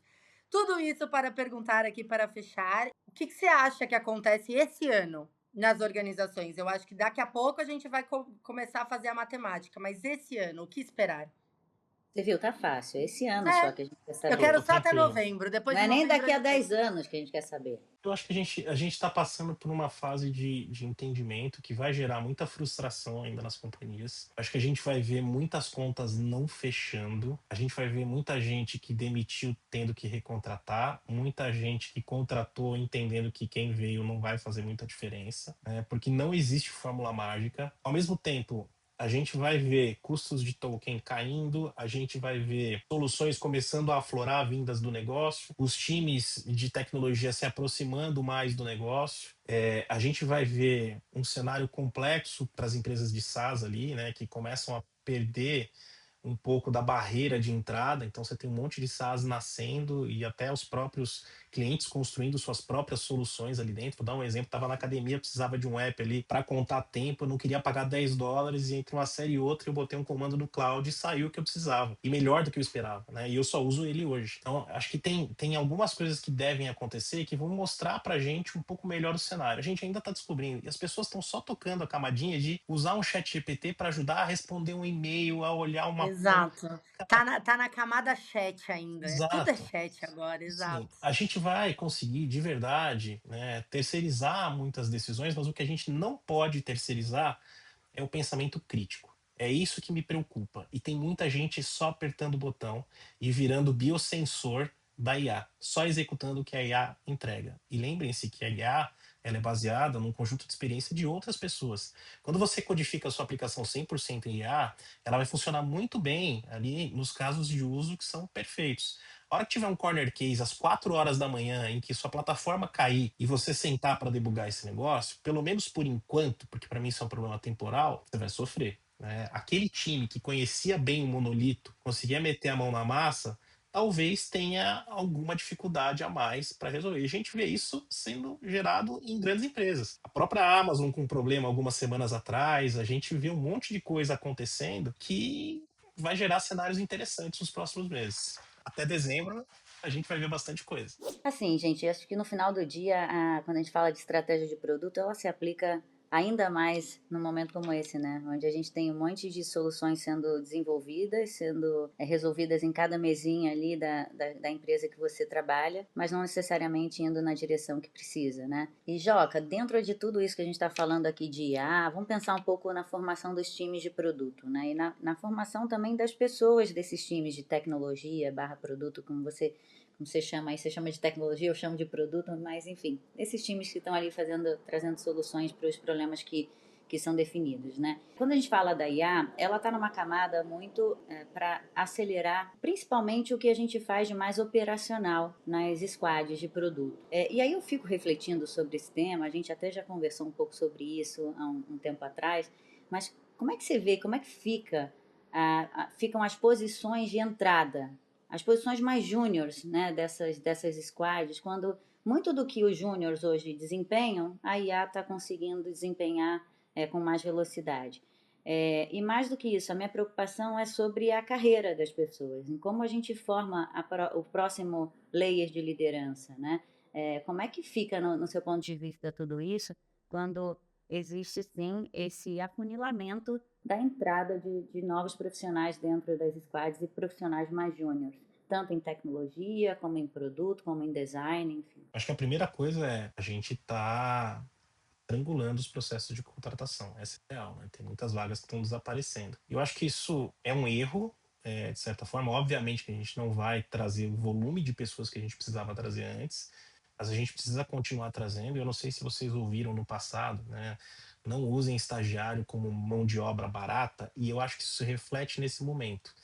Speaker 1: Tudo isso para perguntar aqui para fechar. O que você acha que acontece esse ano nas organizações? Eu acho que daqui a pouco a gente vai começar a fazer a matemática, mas esse ano, o que esperar?
Speaker 2: Você viu, tá fácil. É esse ano só
Speaker 1: É,
Speaker 2: que a gente quer
Speaker 1: eu
Speaker 2: saber.
Speaker 1: quero
Speaker 3: Tô
Speaker 1: só até
Speaker 3: tranquilo.
Speaker 1: novembro. Depois
Speaker 2: Não
Speaker 1: de
Speaker 2: é nem
Speaker 1: novembro
Speaker 2: daqui a
Speaker 1: eu não sei.
Speaker 2: 10 anos que a gente quer saber.
Speaker 3: Eu acho que a gente está passando por uma fase de entendimento que vai gerar muita frustração ainda nas companhias. Acho que a gente vai ver muitas contas não fechando. A gente vai ver muita gente que demitiu tendo que recontratar. Muita gente que contratou entendendo que quem veio não vai fazer muita diferença, né? Porque não existe fórmula mágica. Ao mesmo tempo, a gente vai ver custos de token caindo, a gente vai ver soluções começando a aflorar vindas do negócio, os times de tecnologia se aproximando mais do negócio. A gente vai ver um cenário complexo para as empresas de SaaS ali, né, que começam a perder um pouco da barreira de entrada, então você tem um monte de SaaS nascendo e até os próprios clientes construindo suas próprias soluções ali dentro. Vou dar um exemplo, estava na academia, precisava de um app ali para contar tempo, eu não queria pagar US$ 10 e entre uma série e outra eu botei um comando no cloud e saiu o que eu precisava. E melhor do que eu esperava, né? E eu só uso ele hoje. Então, acho que tem algumas coisas que devem acontecer que vão mostrar pra gente um pouco melhor o cenário. A gente ainda está descobrindo e as pessoas estão só tocando a camadinha de usar um chat GPT para ajudar a responder um e-mail, a olhar uma
Speaker 1: Exato. Tá na camada chat ainda, tudo é
Speaker 3: Exato.
Speaker 1: chat agora,
Speaker 3: Sim,
Speaker 1: exato.
Speaker 3: a gente vai conseguir de verdade, né, terceirizar muitas decisões, mas o que a gente não pode terceirizar é o pensamento crítico. É isso que me preocupa. E tem muita gente só apertando o botão e virando biosensor da IA, só executando o que a IA entrega. E lembrem-se que a IA ela é baseada num conjunto de experiência de outras pessoas. Quando você codifica a sua aplicação 100% em IA, ela vai funcionar muito bem ali nos casos de uso que são perfeitos. A hora que tiver um corner case às 4 horas da manhã em que sua plataforma cair e você sentar para debugar esse negócio, pelo menos por enquanto, porque para mim isso é um problema temporal, você vai sofrer, né? Aquele time que conhecia bem o monolito, conseguia meter a mão na massa, talvez tenha alguma dificuldade a mais para resolver. E a gente vê isso sendo gerado em grandes empresas. A própria Amazon com um problema algumas semanas atrás, a gente vê um monte de coisa acontecendo que vai gerar cenários interessantes nos próximos meses. Até dezembro, a gente vai ver bastante coisa.
Speaker 2: Assim, gente, acho que no final do dia, quando a gente fala de estratégia de produto, ela se aplica ainda mais num momento como esse, né? Onde a gente tem um monte de soluções sendo desenvolvidas, sendo resolvidas em cada mesinha ali da empresa que você trabalha, mas não necessariamente indo na direção que precisa, né? E, Joca, dentro de tudo isso que a gente está falando aqui de IA, vamos pensar um pouco na formação dos times de produto, né? E na formação também das pessoas desses times de tecnologia barra produto, como você chama aí, você chama de tecnologia, eu chamo de produto, mas enfim, esses times que estão ali trazendo soluções para os problemas que são definidos, né? Quando a gente fala da IA, ela está numa camada muito para acelerar, principalmente o que a gente faz de mais operacional nas squads de produto. E aí eu fico refletindo sobre esse tema, a gente até já conversou um pouco sobre isso há um tempo atrás, mas como é que você vê, como é que ficam as posições de entrada, as posições mais júniores, né, dessas squads, quando muito do que os júniores hoje desempenham, a IA está conseguindo desempenhar com mais velocidade. E mais do que isso, a minha preocupação é sobre a carreira das pessoas, em como a gente forma o próximo layer de liderança, né? Como é que fica, no seu ponto de vista, tudo isso, quando existe, sim, esse afunilamento da entrada de novos profissionais dentro das squads e profissionais mais júniores, tanto em tecnologia, como em produto, como em design, enfim.
Speaker 3: Acho que a primeira coisa é a gente tá triangulando os processos de contratação. Essa é real, né? Tem muitas vagas que estão desaparecendo. Eu acho que isso é um erro, de certa forma. Obviamente que a gente não vai trazer o volume de pessoas que a gente precisava trazer antes, mas a gente precisa continuar trazendo. Eu não sei se vocês ouviram no passado, né? Não usem estagiário como mão de obra barata, e eu acho que isso se reflete nesse momento.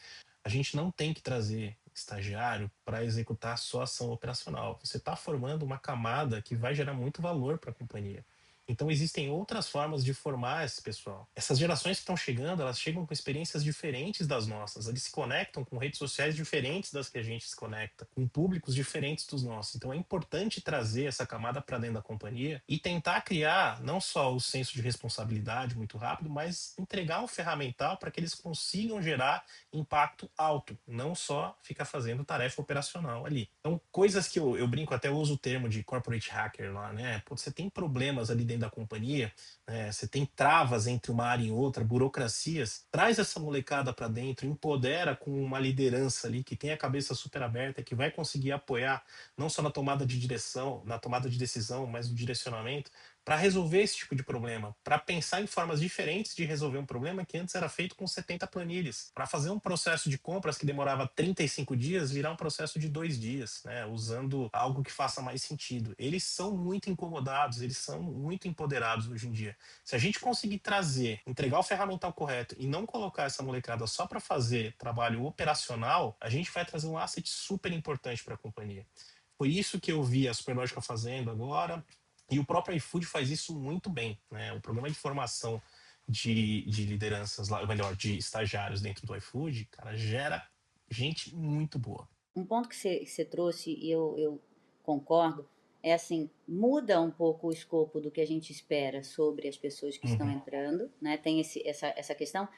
Speaker 3: A gente não tem que trazer estagiário para executar só ação operacional. Você está formando uma camada que vai gerar muito valor para a companhia. Então existem outras formas de formar esse pessoal. Essas gerações que estão chegando, elas chegam com experiências diferentes das nossas. Eles se conectam com redes sociais diferentes das que a gente se conecta, com públicos diferentes dos nossos. Então é importante trazer essa camada para dentro da companhia e tentar criar não só o senso de responsabilidade muito rápido, mas entregar um ferramental para que eles consigam gerar impacto alto, não só ficar fazendo tarefa operacional ali. Então, coisas que eu brinco, até uso o termo de corporate hacker lá, né? Pô, você tem problemas ali dentro da companhia, né? Você tem travas entre uma área e outra, burocracias, traz essa molecada para dentro, empodera com uma liderança ali que tem a cabeça super aberta, que vai conseguir apoiar não só na tomada de direção, na tomada de decisão, mas no direcionamento, para resolver esse tipo de problema, para pensar em formas diferentes de resolver um problema que antes era feito com 70 planilhas, para fazer um processo de compras que demorava 35 dias virar um processo de 2 dias, né, usando algo que faça mais sentido. Eles são muito incomodados, eles são muito empoderados hoje em dia. Se a gente conseguir trazer, entregar o ferramental correto e não colocar essa molecada só para fazer trabalho operacional, a gente vai trazer um asset super importante para a companhia. Foi isso que eu vi a Superlógica fazendo agora, e o próprio iFood faz isso muito bem, né? O programa de formação de lideranças, ou melhor, de estagiários dentro do iFood, cara, gera gente muito boa.
Speaker 2: Um ponto que você trouxe, e eu concordo, é assim, muda um pouco o escopo do que a gente espera sobre as pessoas que estão entrando, né? Tem essa questão.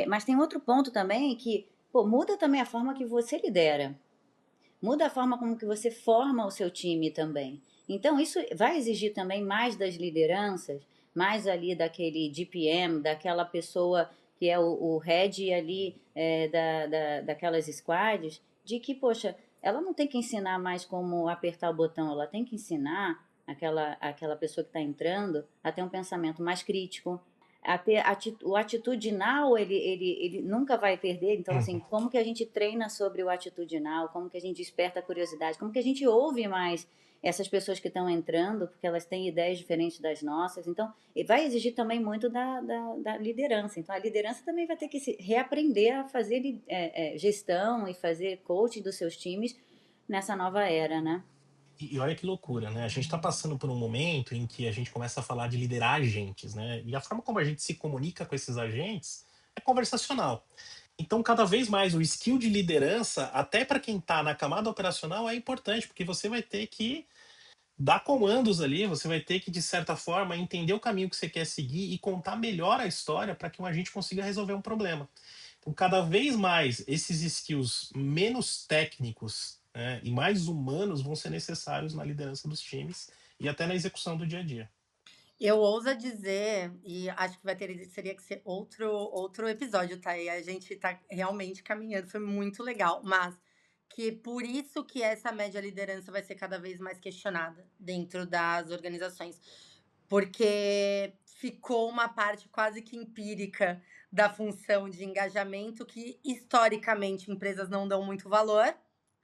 Speaker 2: Mas tem outro ponto também que, muda também a forma que você lidera. Muda a forma como que você forma o seu time também. Então, isso vai exigir também mais das lideranças, mais ali daquele DPM, daquela pessoa que é o head ali daquelas squads, de que, poxa, ela não tem que ensinar mais como apertar o botão, ela tem que ensinar aquela pessoa que está entrando a ter um pensamento mais crítico, a ter o atitudinal, ele nunca vai perder. Então, assim, como que a gente treina sobre o atitudinal, como que a gente desperta a curiosidade, como que a gente ouve mais essas pessoas que estão entrando, porque elas têm ideias diferentes das nossas. Então, vai exigir também muito da liderança. Então, a liderança também vai ter que se reaprender a fazer gestão e fazer coaching dos seus times nessa nova era, né?
Speaker 3: E olha que loucura, né? A gente está passando por um momento em que a gente começa a falar de liderar agentes, né? E a forma como a gente se comunica com esses agentes é conversacional. Então, cada vez mais, o skill de liderança, até para quem está na camada operacional, é importante, porque você vai ter que dar comandos ali, você vai ter que, de certa forma, entender o caminho que você quer seguir e contar melhor a história para que um agente consiga resolver um problema. Então, cada vez mais, esses skills menos técnicos, né, e mais humanos vão ser necessários na liderança dos times e até na execução do dia a dia.
Speaker 1: Eu ouso dizer, e acho que seria que ser outro episódio, tá? E a gente tá realmente caminhando, foi muito legal, mas que por isso que essa média liderança vai ser cada vez mais questionada dentro das organizações. Porque ficou uma parte quase que empírica da função de engajamento que, historicamente, empresas não dão muito valor.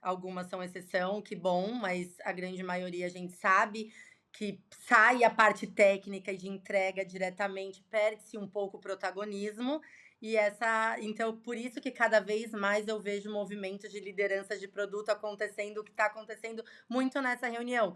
Speaker 1: Algumas são exceção, que bom, mas a grande maioria a gente sabe que sai a parte técnica e de entrega diretamente, perde-se um pouco o protagonismo. Então, por isso que cada vez mais eu vejo movimentos de liderança de produto acontecendo, o que está acontecendo muito nessa reunião.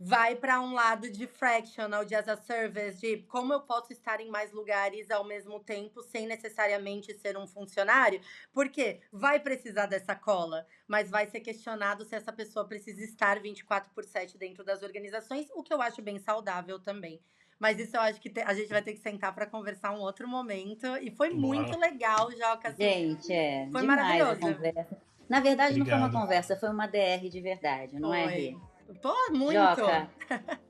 Speaker 1: Vai para um lado de fractional, de as a service, de como eu posso estar em mais lugares ao mesmo tempo sem necessariamente ser um funcionário. Porque vai precisar dessa cola, mas vai ser questionado se essa pessoa precisa estar 24/7 dentro das organizações, o que eu acho bem saudável também. Mas isso eu acho que a gente vai ter que sentar para conversar um outro momento. E foi muito legal, Joca. Assim,
Speaker 2: gente,
Speaker 1: foi
Speaker 2: demais
Speaker 1: maravilhoso.
Speaker 2: a conversa. Na verdade,
Speaker 3: Obrigado.
Speaker 2: Não foi uma conversa, foi uma DR de verdade, não é, Rê?
Speaker 1: Pô, muito!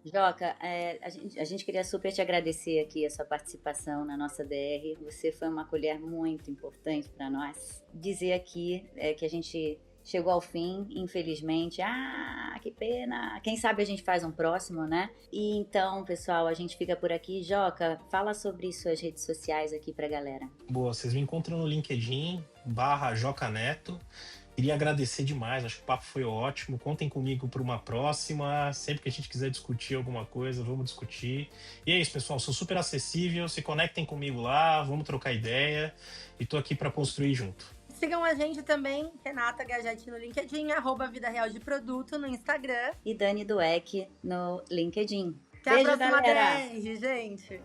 Speaker 2: Joca, a gente queria super te agradecer aqui a sua participação na nossa DR. Você foi uma colher muito importante para nós. Dizer aqui que a gente chegou ao fim, infelizmente. Que pena! Quem sabe a gente faz um próximo, né? E então, pessoal, a gente fica por aqui. Joca, fala sobre suas redes sociais aqui pra galera.
Speaker 3: Boa, vocês me encontram no LinkedIn, /JocaNeto. Queria agradecer demais, acho que o papo foi ótimo. Contem comigo para uma próxima. Sempre que a gente quiser discutir alguma coisa, vamos discutir. E é isso, pessoal. Sou super acessível. Se conectem comigo lá, vamos trocar ideia. E tô aqui para construir junto.
Speaker 1: Sigam a gente também, Renata Gagetti no LinkedIn, @Vida Real de Produto no Instagram.
Speaker 2: E Dani Dueck no LinkedIn.
Speaker 1: Até
Speaker 2: Beijo,
Speaker 1: a próxima
Speaker 2: galera.
Speaker 1: DR, gente!